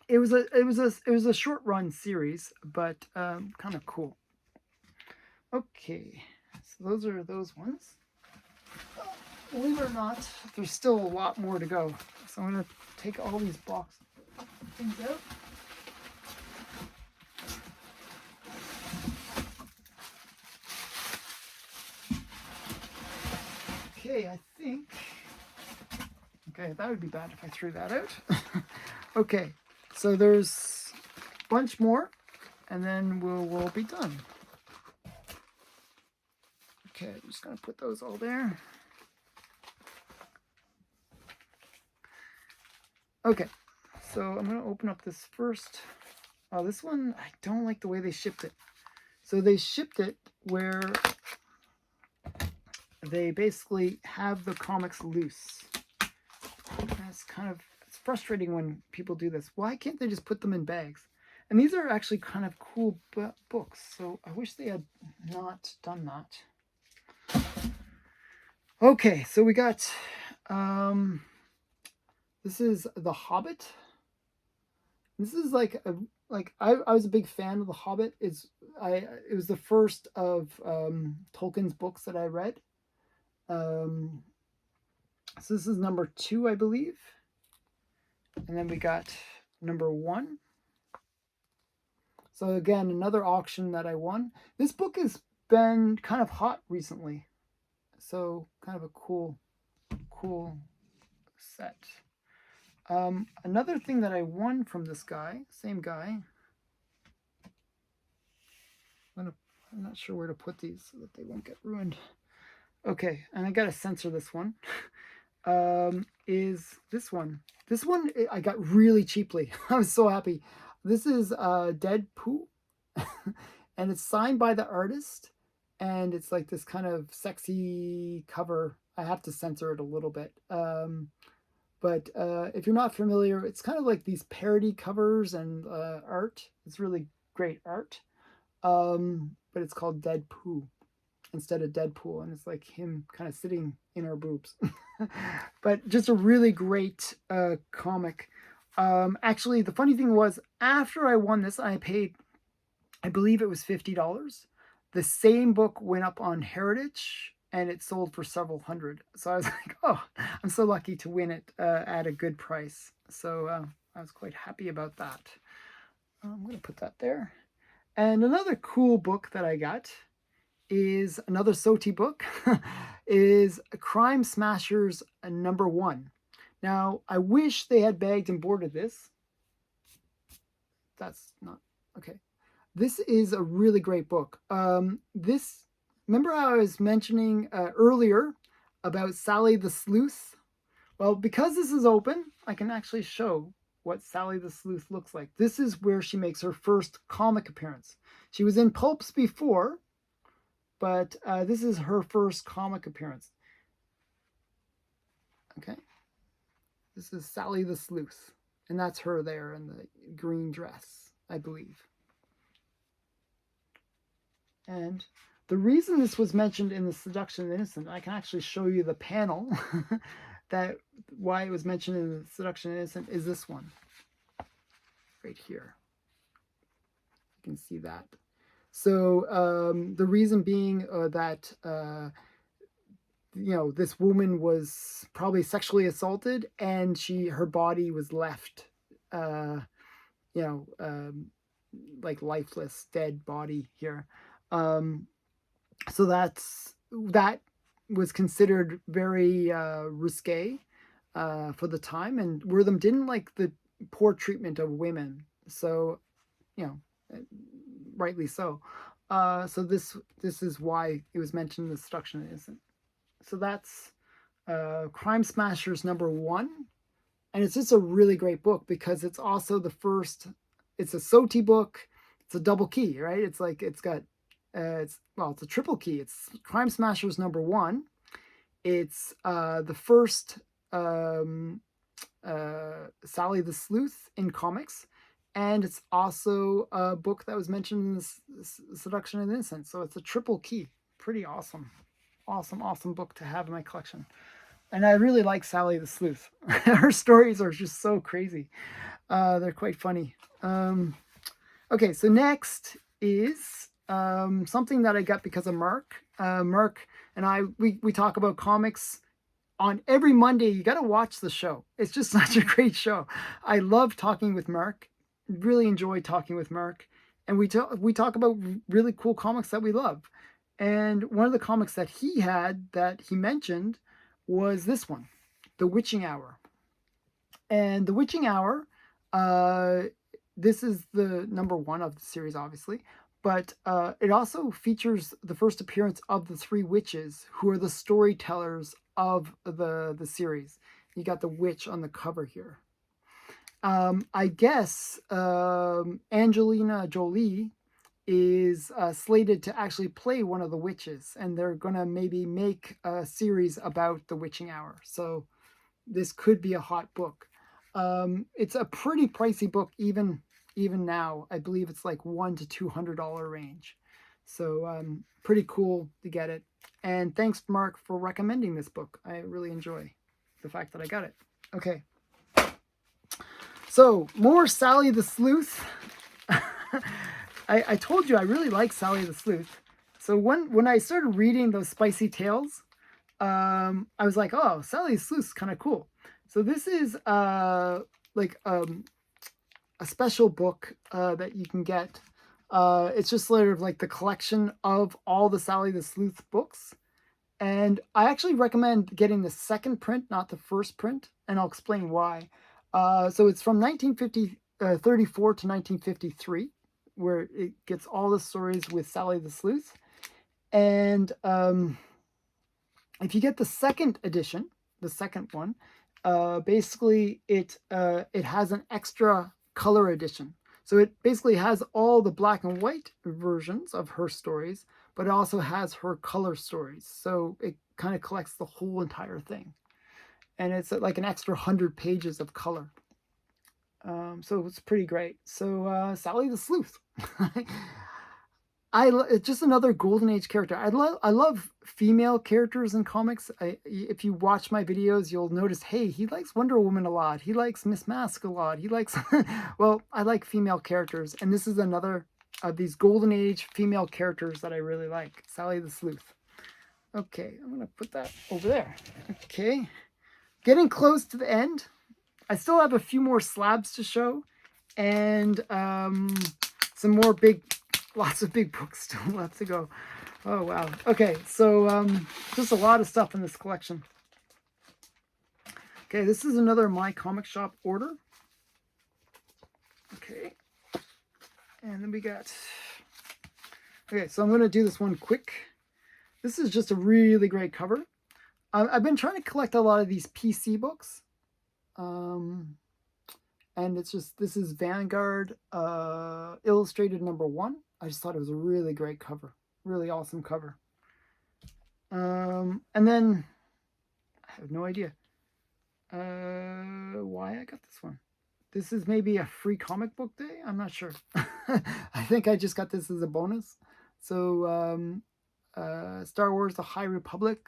it was a short run series, but kind of cool. Okay, so those are those ones. Believe it or not, there's still a lot more to go. So I'm gonna take all these box things out. Okay, I think. Okay, that would be bad if I threw that out. Okay, so there's a bunch more, and then we'll be done. Okay, I'm just gonna put those all there. Okay, so I'm gonna open up this first. Oh, this one, I don't like the way they shipped it. So they shipped it where they basically have the comics loose. That's it's frustrating when people do this. Why can't they just put them in bags? And these are actually kind of cool books, so I wish they had not done that. Okay, so we got, this is The Hobbit. This is like I was a big fan of The Hobbit. It was the first of Tolkien's books that I read. So this is #2, I believe. And then we got #1. So again, another auction that I won. This book has been kind of hot recently. So kind of a cool set. Another thing that I won from this guy, same guy. I'm not sure where to put these so that they won't get ruined. Okay, and I gotta censor this one. Is this one. This one I got really cheaply. I was so happy. This is Dead Pooh, and it's signed by the artist, and it's like this kind of sexy cover. I have to censor it a little bit. But if you're not familiar, it's kind of like these parody covers and art. It's really great art. But it's called Dead Pooh instead of Deadpool, and it's like him kind of sitting in our boobs. But just a really great comic. Actually, the funny thing was, after I won this, I paid, I believe it was $50. The same book went up on Heritage, and it sold for several hundred. So I was like, oh, I'm so lucky to win it at a good price. So I was quite happy about that. I'm going to put that there. And another cool book that I got is another SOTI book, is Crime Smashers #1. Now, I wish they had bagged and boarded this. That's not, okay. This is a really great book. Remember how I was mentioning earlier about Sally the Sleuth? Well, because this is open, I can actually show what Sally the Sleuth looks like. This is where she makes her first comic appearance. She was in pulps before, but this is her first comic appearance. Okay. This is Sally the Sleuth. And that's her there in the green dress, I believe. And the reason this was mentioned in The Seduction of the Innocent, I can actually show you the panel that why it was mentioned in The Seduction of the Innocent is this one. Right here. You can see that. So the reason being that, this woman was probably sexually assaulted, and her body was left, like lifeless, dead body here. So that was considered very risque for the time, and Wortham didn't like the poor treatment of women. So, rightly so. So this is why it was mentioned in The Seduction of the Innocent. So that's Crime Smashers #1, and it's just a really great book because it's also the first. It's a SOTI book. It's a double key, right? It's like it's got It's a triple key. It's Crime Smashers #1. It's the first Sally the Sleuth in comics, and it's also a book that was mentioned in this Seduction and Innocence. So it's a triple key. Pretty awesome. Awesome book to have in my collection. And I really like Sally the Sleuth. Her stories are just so crazy. They're quite funny. Okay, so next is something that I got because of Mark. Mark and I, we talk about comics on every Monday. You got to watch the show. It's just such a great show. I love talking with Mark. Really enjoy talking with Mark. And we talk about really cool comics that we love. And one of the comics that he had that he mentioned was this one, The Witching Hour. And The Witching Hour, this is the #1 of the series, obviously, but it also features the first appearance of the 3 witches, who are the storytellers of the series. You got the witch on the cover here. I guess Angelina Jolie is slated to actually play one of the witches, and they're gonna maybe make a series about the Witching Hour. So this could be a hot book. It's a pretty pricey book, even now. I believe it's like $100 to $200 range. So pretty cool to get it. And thanks, Mark, for recommending this book. I really enjoy the fact that I got it. Okay. So more Sally the Sleuth. I told you I really like Sally the Sleuth. So when I started reading those spicy tales, I was like, oh, Sally the Sleuth is kind of cool. So this is like a special book that you can get. It's just sort of like the collection of all the Sally the Sleuth books. And I actually recommend getting the second print, not the first print, and I'll explain why. So it's from 1934 to 1953, where it gets all the stories with Sally the Sleuth. And if you get the second edition, the second one, basically it has an extra color edition. So it basically has all the black and white versions of her stories, but it also has her color stories. So it kind of collects the whole entire thing. And it's like an extra 100 pages of color. So it's pretty great. So Sally the Sleuth. It's just another golden age character. I love female characters in comics. If you watch my videos, you'll notice, hey, he likes Wonder Woman a lot. He likes Miss Mask a lot. He likes, well, I like female characters. And this is another of these golden age female characters that I really like. Sally the Sleuth. Okay, I'm going to put that over there. Okay. Getting close to the end. I still have a few more slabs to show. And some more lots of big books still left to go. Oh, wow. Okay, so just a lot of stuff in this collection. Okay, this is another My Comic Shop order. Okay. And then we got... Okay, so I'm going to do this one quick. This is just a really great cover. I've been trying to collect a lot of these PC books. And it's just, this is Vanguard Illustrated #1. I just thought it was a really great cover. Really awesome cover. And then, I have no idea why I got this one. This is maybe a free comic book day? I'm not sure. I think I just got this as a bonus. So, Star Wars The High Republic,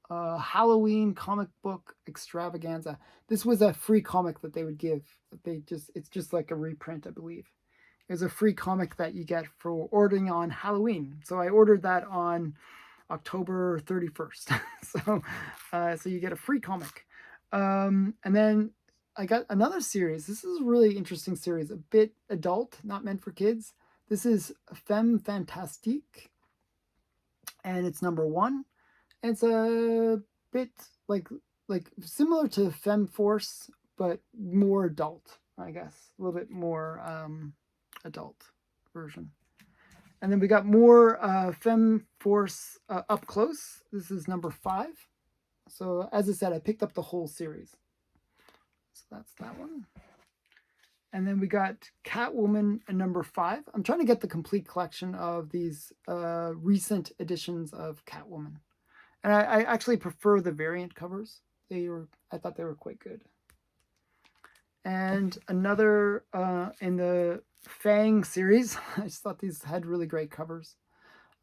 Halloween comic book extravaganza. This was a free comic that they would give. It's just like a reprint, I believe. It was a free comic that you get for ordering on Halloween. So I ordered that on October 31st. So you get a free comic. And then I got another series. This is a really interesting series, a bit adult, not meant for kids. This is Femme Fantastique, and it's #1. It's a bit like similar to Femme Force, but more adult, I guess. A little bit more adult version. And then we got more Femme Force up close. This is #5. So as I said, I picked up the whole series. So that's that one. And then we got Catwoman number 5. I'm trying to get the complete collection of these recent editions of Catwoman. And I actually prefer the variant covers. I thought they were quite good. And another in the Fang series. I just thought these had really great covers.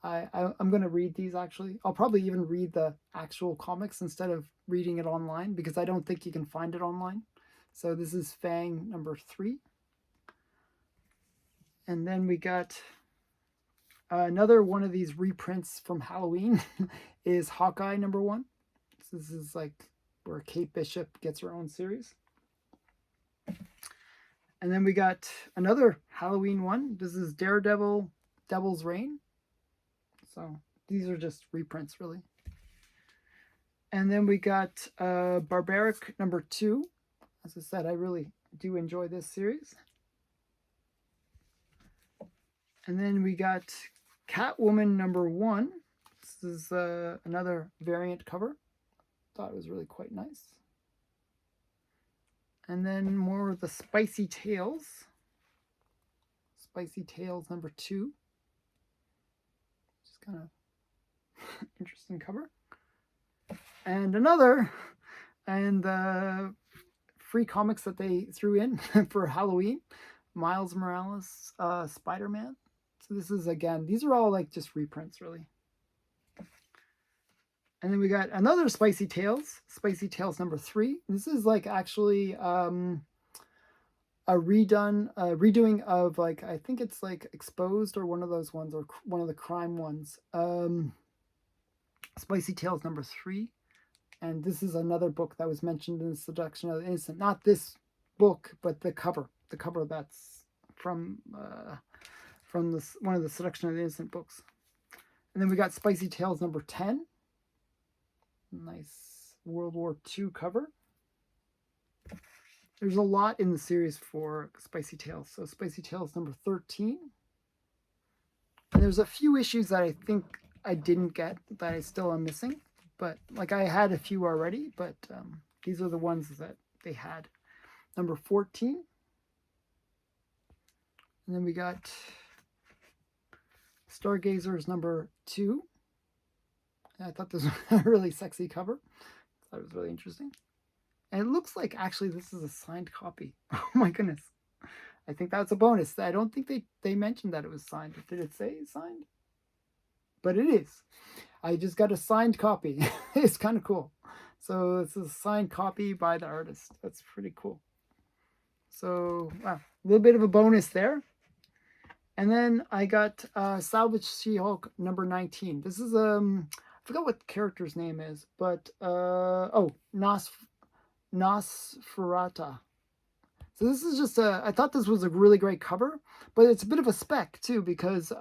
I'm going to read these actually. I'll probably even read the actual comics instead of reading it online because I don't think you can find it online. So this is Fang number 3. And then we got another one of these reprints from Halloween is Hawkeye number 1. So this is like where Kate Bishop gets her own series. And then we got another Halloween one. This is Daredevil, Devil's Reign. So these are just reprints, really. And then we got Barbaric number 2. As I said, I really do enjoy this series. And then we got Catwoman number 1. This is another variant cover. Thought it was really quite nice. And then more of the Spicy Tales. Spicy Tales number 2. Just kind of interesting cover. And another, and the free comics that they threw in for Halloween, Miles Morales, Spider-Man. So this is, again, these are all like just reprints, really. And then we got another Spicy Tales number 3. This is like actually a redoing of, like, I think it's like Exposed or one of those ones, or one of the crime ones. Spicy Tales number 3. And this is another book that was mentioned in the Seduction of the Innocent. Not this book, but the cover. The cover that's from this one of the Seduction of the Innocent books. And then we got Spicy Tales number 10. Nice World War II cover. There's a lot in the series for Spicy Tales. So Spicy Tales number 13. And there's a few issues that I think I didn't get that I still am missing. But like I had a few already, but these are the ones that they had. Number 14. And then we got Stargazers number 2. I thought this was a really sexy cover. That was really interesting. And it looks like actually this is a signed copy. Oh my goodness. I think that's a bonus. I don't think they mentioned that it was signed. Did it say signed? But it is. I just got a signed copy. It's kind of cool. So it's a signed copy by the artist. That's pretty cool. So, wow, a little bit of a bonus there. And then I got Salvage She-Hulk number 19. This is I forgot what the character's name is, but Nosferatu. So this is just I thought this was a really great cover, but it's a bit of a spec too, because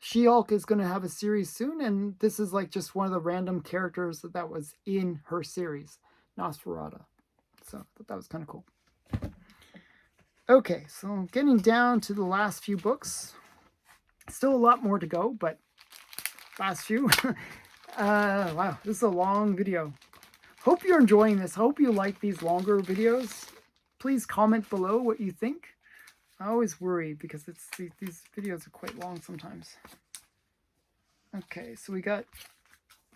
She-Hulk is going to have a series soon, and this is like just one of the random characters that was in her series, Nosferatu. So I thought that was kind of cool. Okay, so getting down to the last few books. Still a lot more to go, but last few. Wow, this is a long video. Hope you're enjoying this. Hope you like these longer videos. Please comment below what you think. I always worry because these videos are quite long sometimes. Okay, so we got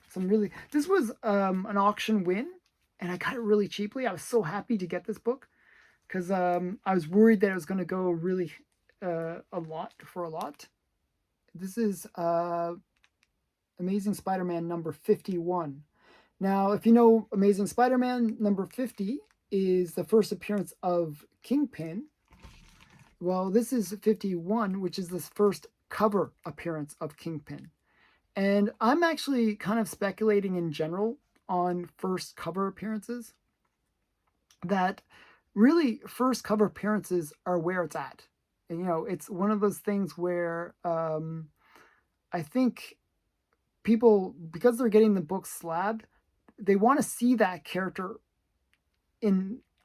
some really... This was an auction win, and I got it really cheaply. I was so happy to get this book because I was worried that it was going to go really a lot. This is Amazing Spider-Man number 51. Now, if you know Amazing Spider-Man number 50 is the first appearance of Kingpin. Well, this is 51, which is the first cover appearance of Kingpin. And I'm actually kind of speculating in general on first cover appearances, that really first cover appearances are where it's at. And, you know, it's one of those things where I think people, because they're getting the book slabbed, they want to see that character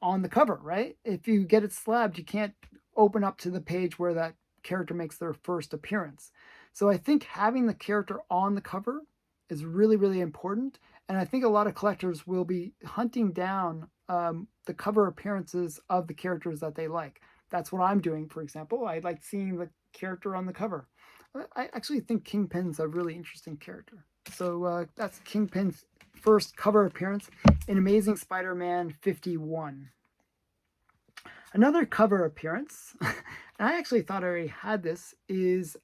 on the cover, right? If you get it slabbed, you can't open up to the page where that character makes their first appearance. So I think having the character on the cover is really, really important. And I think a lot of collectors will be hunting down the cover appearances of the characters that they like. that's what I'm doing, for example. I like seeing the character on the cover. I actually think Kingpin's a really interesting character. So that's Kingpin's first cover appearance in Amazing Spider-Man 51. Another cover appearance, and I actually thought I already had this is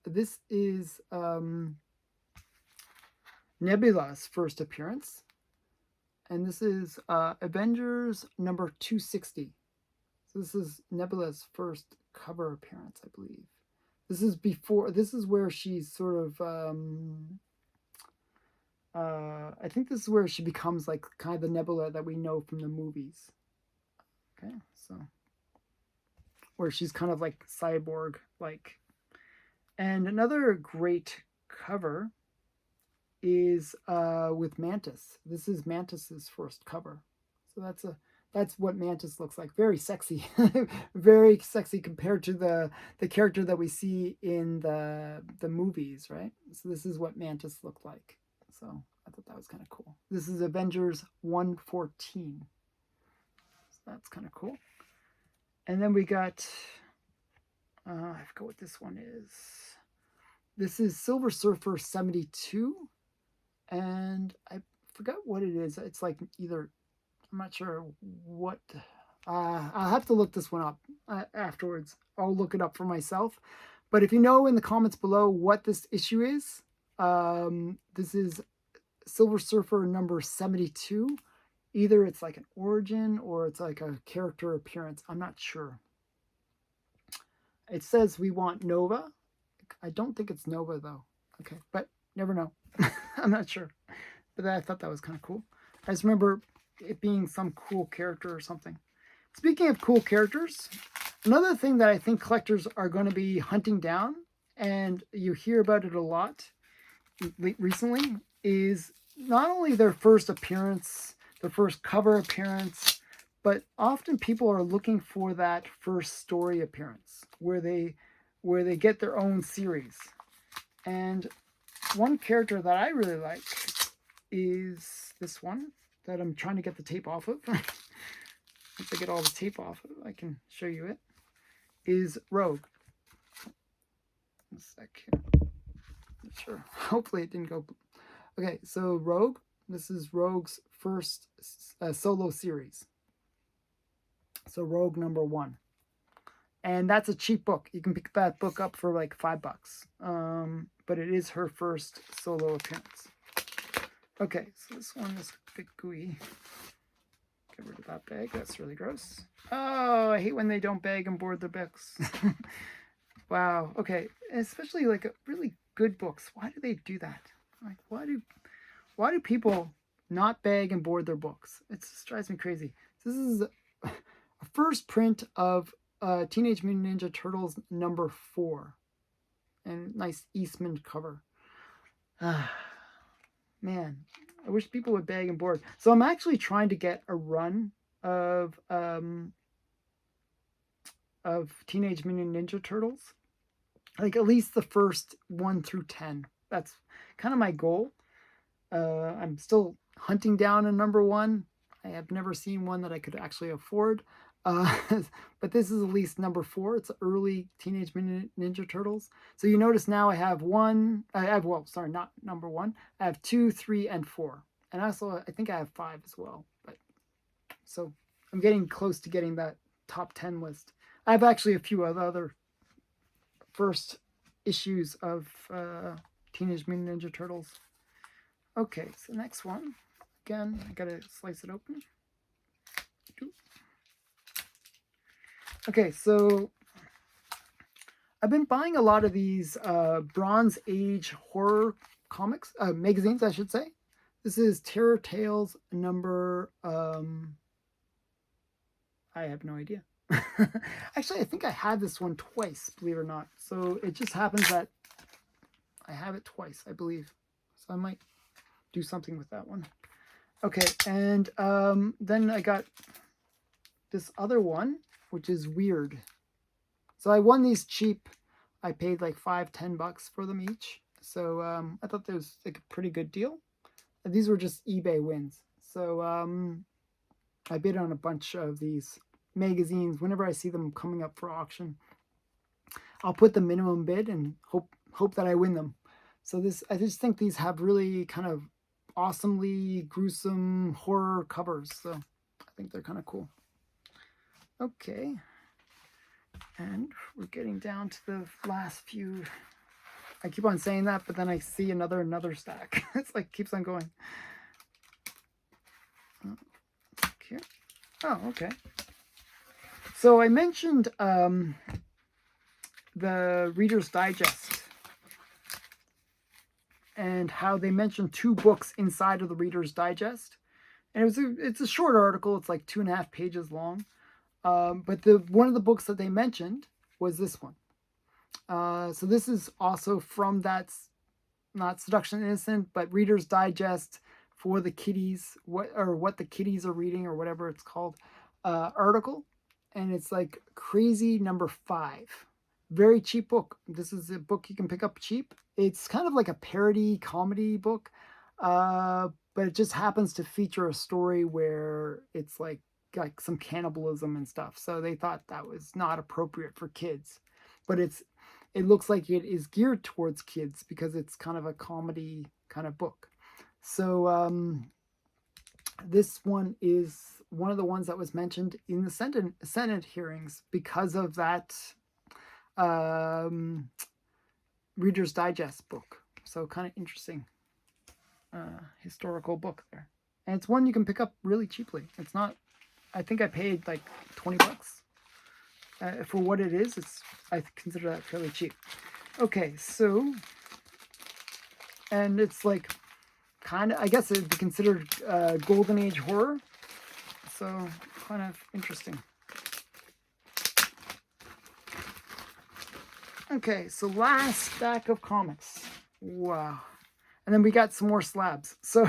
Nebula's first appearance. And this is Avengers number 260. So this is Nebula's first cover appearance, I believe. This is where she's sort of, I think this is where she becomes like kind of the Nebula that we know from the movies. Okay, so where she's kind of like cyborg-like. And another great cover is with Mantis. This is Mantis's first cover. So that's what Mantis looks like. Very sexy. Very sexy compared to the character that we see in the movies, right? So this is what Mantis looked like. So I thought that was kind of cool. This is Avengers 114. So that's kind of cool. And then we got, I forgot what this one is. This is Silver Surfer 72. And I forgot what it is. It's like either, I'm not sure what, I'll have to look this one up afterwards. I'll look it up for myself. But if you know in the comments below what this issue is, this is Silver Surfer number 72. Either it's like an origin or it's like a character appearance. I'm not sure. It says we want Nova. I don't think it's Nova though. Okay, but never know. I'm not sure. But I thought that was kind of cool. I just remember it being some cool character or something. Speaking of cool characters, another thing that I think collectors are going to be hunting down, and you hear about it a lot recently, is not only their first appearance, their first cover appearance, but often people are looking for that first story appearance where they get their own series. And one character that I really like is this one that I'm trying to get the tape off of. Once I get all the tape off of it, I can show you it. Is Rogue. One sec here. Not sure. Hopefully it didn't go. Okay, so Rogue. This is Rogue's first solo series. So Rogue number 1. And that's a cheap book. You can pick that book up for like $5. But it is her first solo appearance. Okay, so this one is a bit gooey. Get rid of that bag. That's really gross. Oh, I hate when they don't bag and board their books. Wow. Okay, especially like really good books. Why do they do that? Like, why do people not bag and board their books? It just drives me crazy. This is a first print of Teenage Mutant Ninja Turtles number 4. And nice Eastman cover. Man, I wish people would bag and board. So I'm actually trying to get a run of Teenage Mutant Ninja Turtles. Like at least the first 1 through 10. That's kind of my goal. I'm still hunting down a number 1. I have never seen one that I could actually afford. But this is at least number 4. It's early Teenage Mutant Ninja Turtles. So you notice now I have not number 1. I have 2, 3, and 4. And also, I think I have 5 as well. But so I'm getting close to getting that top 10 list. I have actually a few other first issues of Teenage Mutant Ninja Turtles. Okay, so next one. Again, I gotta slice it open. Okay, so I've been buying a lot of these Bronze Age horror comics, magazines, I should say. This is Terror Tales number, I have no idea. Actually, I think I had this one twice, believe it or not. So it just happens that I have it twice, I believe. So I might do something with that one. Okay, and then I got this other one, which is weird. So I won these cheap. I paid like $5-10 for them each. So I thought that was like a pretty good deal. And these were just eBay wins. So I bid on a bunch of these magazines, whenever I see them coming up for auction, I'll put the minimum bid and hope that I win them. So I just think these have really kind of awesomely gruesome horror covers. So I think they're kind of cool. Okay. And we're getting down to the last few. I keep on saying that, but then I see another stack. It's like keeps on going. Okay. Oh, okay. So I mentioned the Reader's Digest and how they mentioned 2 books inside of the Reader's Digest. And it's a short article. It's like 2.5 pages long. But one of the books that they mentioned was this one. So this is also from that, not Seduction Innocent, but Reader's Digest for the kiddies, what the kiddies are reading or whatever it's called, article. And it's like crazy number 5. Very cheap book. This is a book you can pick up cheap. It's kind of like a parody comedy book, but it just happens to feature a story where it's like some cannibalism and stuff. So they thought that was not appropriate for kids, but it looks like it is geared towards kids because it's kind of a comedy kind of book. So this one is one of the ones that was mentioned in the Senate hearings because of that Reader's Digest book. So kind of interesting historical book there. And it's one you can pick up really cheaply. It's not, I think I paid like $20. For what it is, I consider that fairly cheap. Okay, so, and it's like kind of, I guess it'd be considered golden age horror. So kind of interesting. Okay, so last stack of comics. Wow. And then we got some more slabs. So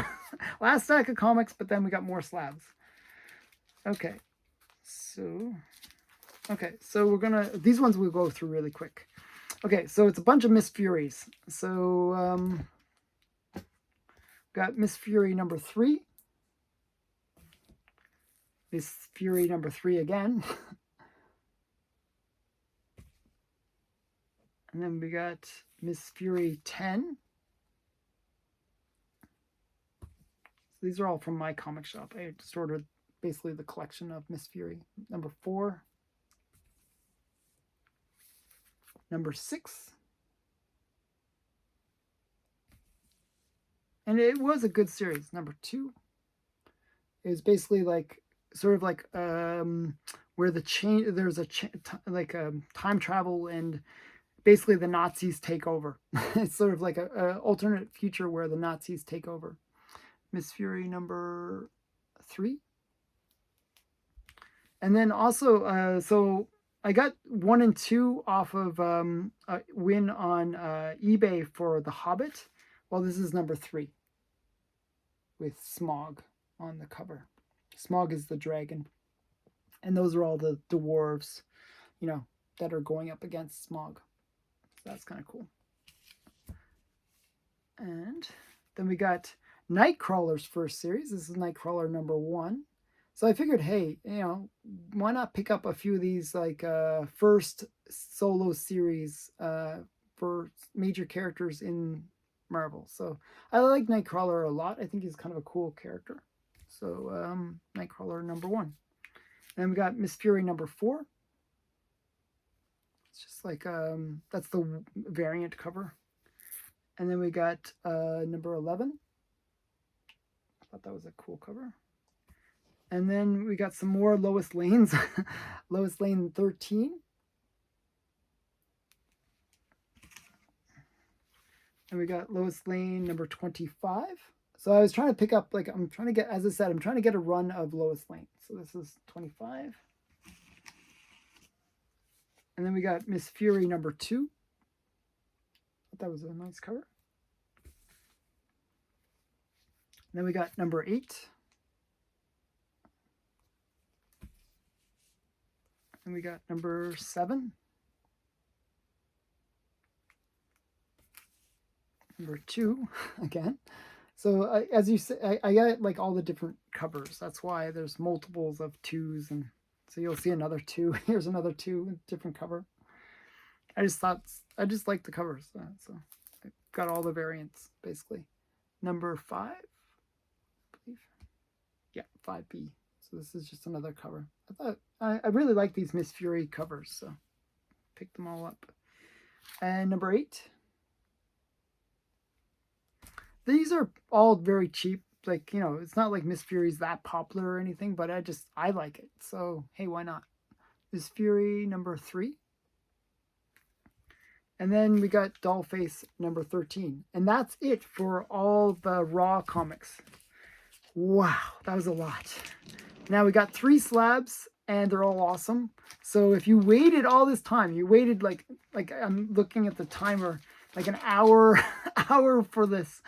last stack of comics, but then we got more slabs. Okay, so we're gonna, these ones we'll go through really quick. Okay, so it's a bunch of Miss Furies. So got Miss Fury number 3. Miss Fury number 3 again. And then we got Miss Fury 10. So these are all from my comic shop. I just ordered basically the collection of Miss Fury. Number 4. Number 6. And it was a good series. Number 2 is basically like sort of like where there's like a time travel and basically the Nazis take over. It's sort of like a alternate future where the Nazis take over. Miss Fury number 3. And then also, so I got 1 and 2 off of a win on eBay for The Hobbit. Well, this is number 3 with Smaug on the cover. Smaug is the dragon. And those are all the dwarves, you know, that are going up against Smaug. So that's kind of cool. And then we got Nightcrawler's first series. This is Nightcrawler number 1. So I figured, hey, you know, why not pick up a few of these like first solo series for major characters in Marvel. So I like Nightcrawler a lot. I think he's kind of a cool character. So Nightcrawler number 1. And then we got Miss Fury number 4. It's just like, that's the variant cover. And then we got number 11. I thought that was a cool cover. And then we got some more Lois Lanes. Lois Lane 13. And we got Lois Lane number 25. So I was trying to pick up, like, I'm trying to get, as I said, I'm trying to get a run of Lois Lane. So this is 25. And then we got Miss Fury number 2. I thought that was a nice cover. And then we got number 8. And we got number 7. Number 2 again. So as you say, I got like all the different covers. That's why there's multiples of 2s and So you'll see another 2. Here's another 2, different cover. I just like the covers. So I got all the variants, basically. Number 5, I believe. Yeah, 5B. So this is just another cover. I really like these Miss Fury covers, so pick them all up. And number 8. These are all very cheap. Like, you know, it's not like Miss Fury's that popular or anything, but I like it. So, hey, why not? Miss Fury number 3. And then we got Dollface number 13. And that's it for all the Raw comics. Wow, that was a lot. Now we got 3 slabs, and they're all awesome. So if you waited all this time, you waited like I'm looking at the timer, like an hour for this,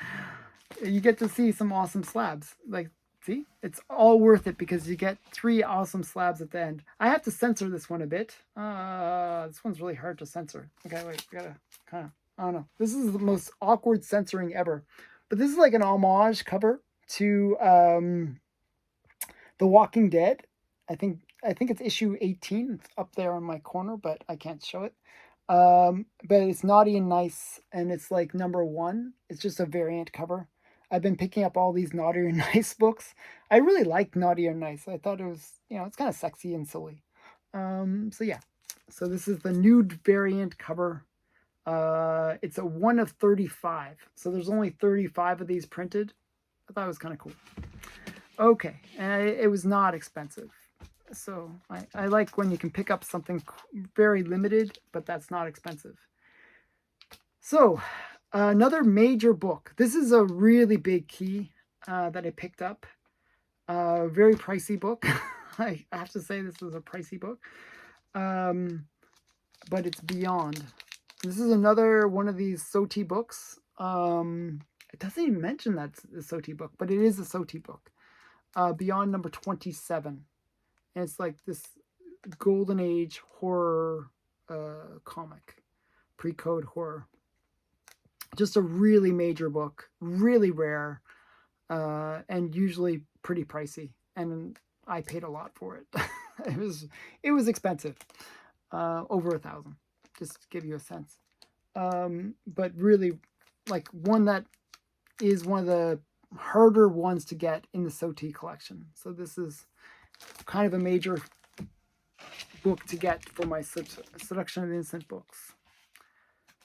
you get to see some awesome slabs. Like, see, it's all worth it because you get 3 awesome slabs at the end. I have to censor this one a bit. This one's really hard to censor. Okay, wait, we gotta kind of, I don't know. This is the most awkward censoring ever. But this is like an homage cover to The Walking Dead. I think it's issue 18. It's up there on my corner, but I can't show it. But it's Naughty and Nice, and it's like number 1. It's just a variant cover. I've been picking up all these Naughty and Nice books. I really like Naughty and Nice. I thought it was, you know, it's kind of sexy and silly. So yeah. So this is the nude variant cover. It's a 1 of 35. So there's only 35 of these printed. I thought it was kind of cool. Okay, and it was not expensive. So I like when you can pick up something very limited, but that's not expensive. So another major book. This is a really big key that I picked up. Very pricey book. I have to say this is a pricey book. But it's Beyond. This is another one of these SOTI books. It doesn't even mention that's a SOTI book, but it is a SOTI book. Beyond number 27. And it's like this golden age horror comic. Pre-code horror. Just a really major book. Really rare. And usually pretty pricey. And I paid a lot for it. It was expensive. Over $1,000. Just to give you a sense. But really, like, one that is one of the harder ones to get in the SOTI collection. So this is kind of a major book to get for my Seduction of Innocent books.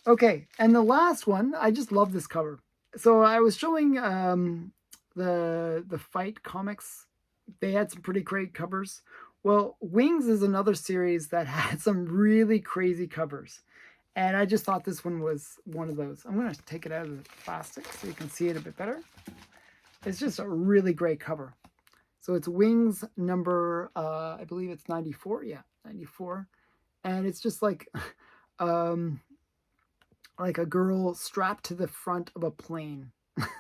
Okay, and the last one, I just love this cover. So I was showing the Fight comics. They had some pretty great covers. Well, Wings is another series that had some really crazy covers. And I just thought this one was one of those. I'm going to take it out of the plastic so you can see it a bit better. It's just a really great cover. So it's Wings number, I believe it's 94. Yeah, 94. And it's just like a girl strapped to the front of a plane.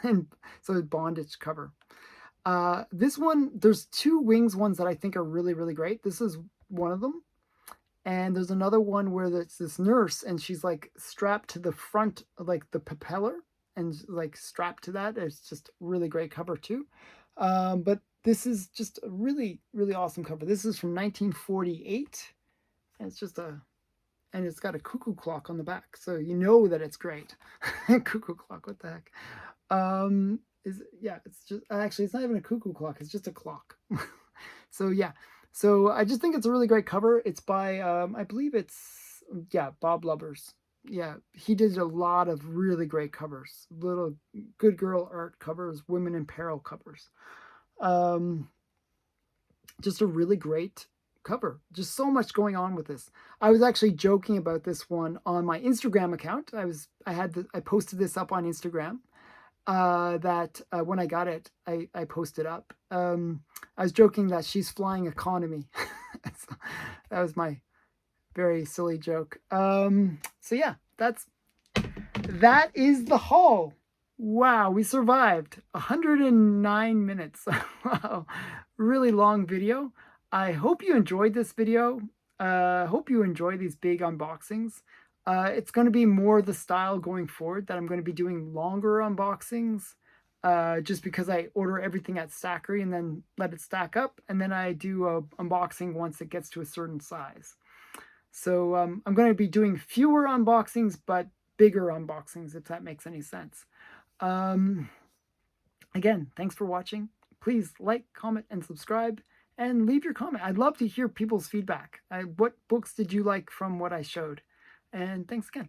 And so it's bondage cover. This one, there's 2 Wings ones that I think are really, really great. This is one of them. And there's another one where there's this nurse and she's like strapped to the front, like the propeller, and like strapped to that. It's just really great cover too. But this is just a really, really awesome cover. This is from 1948. And it's just and it's got a cuckoo clock on the back. So you know that it's great. Cuckoo clock, what the heck? It's just, actually, it's not even a cuckoo clock. It's just a clock. So yeah. So I just think it's a really great cover. It's by, I believe it's, Bob Lubbers. Yeah, he did a lot of really great covers. Little good girl art covers, women in peril covers. Just a really great cover. Just so much going on with this. I was actually joking about this one on my Instagram account. I posted this up on Instagram. When I got it, I posted up. I was joking that she's flying economy. So that was my very silly joke. So yeah, that is the haul. Wow, we survived 109 minutes. Wow, really long video. I hope you enjoyed this video. Hope you enjoy these big unboxings. It's going to be more the style going forward that I'm going to be doing longer unboxings. just because I order everything at Stackry and then let it stack up, and then I do a unboxing once it gets to a certain size. So I'm going to be doing fewer unboxings, but bigger unboxings, if that makes any sense. Again, thanks for watching. Please like, comment, and subscribe, and leave your comment. I'd love to hear people's feedback. What books did you like from what I showed? And thanks again.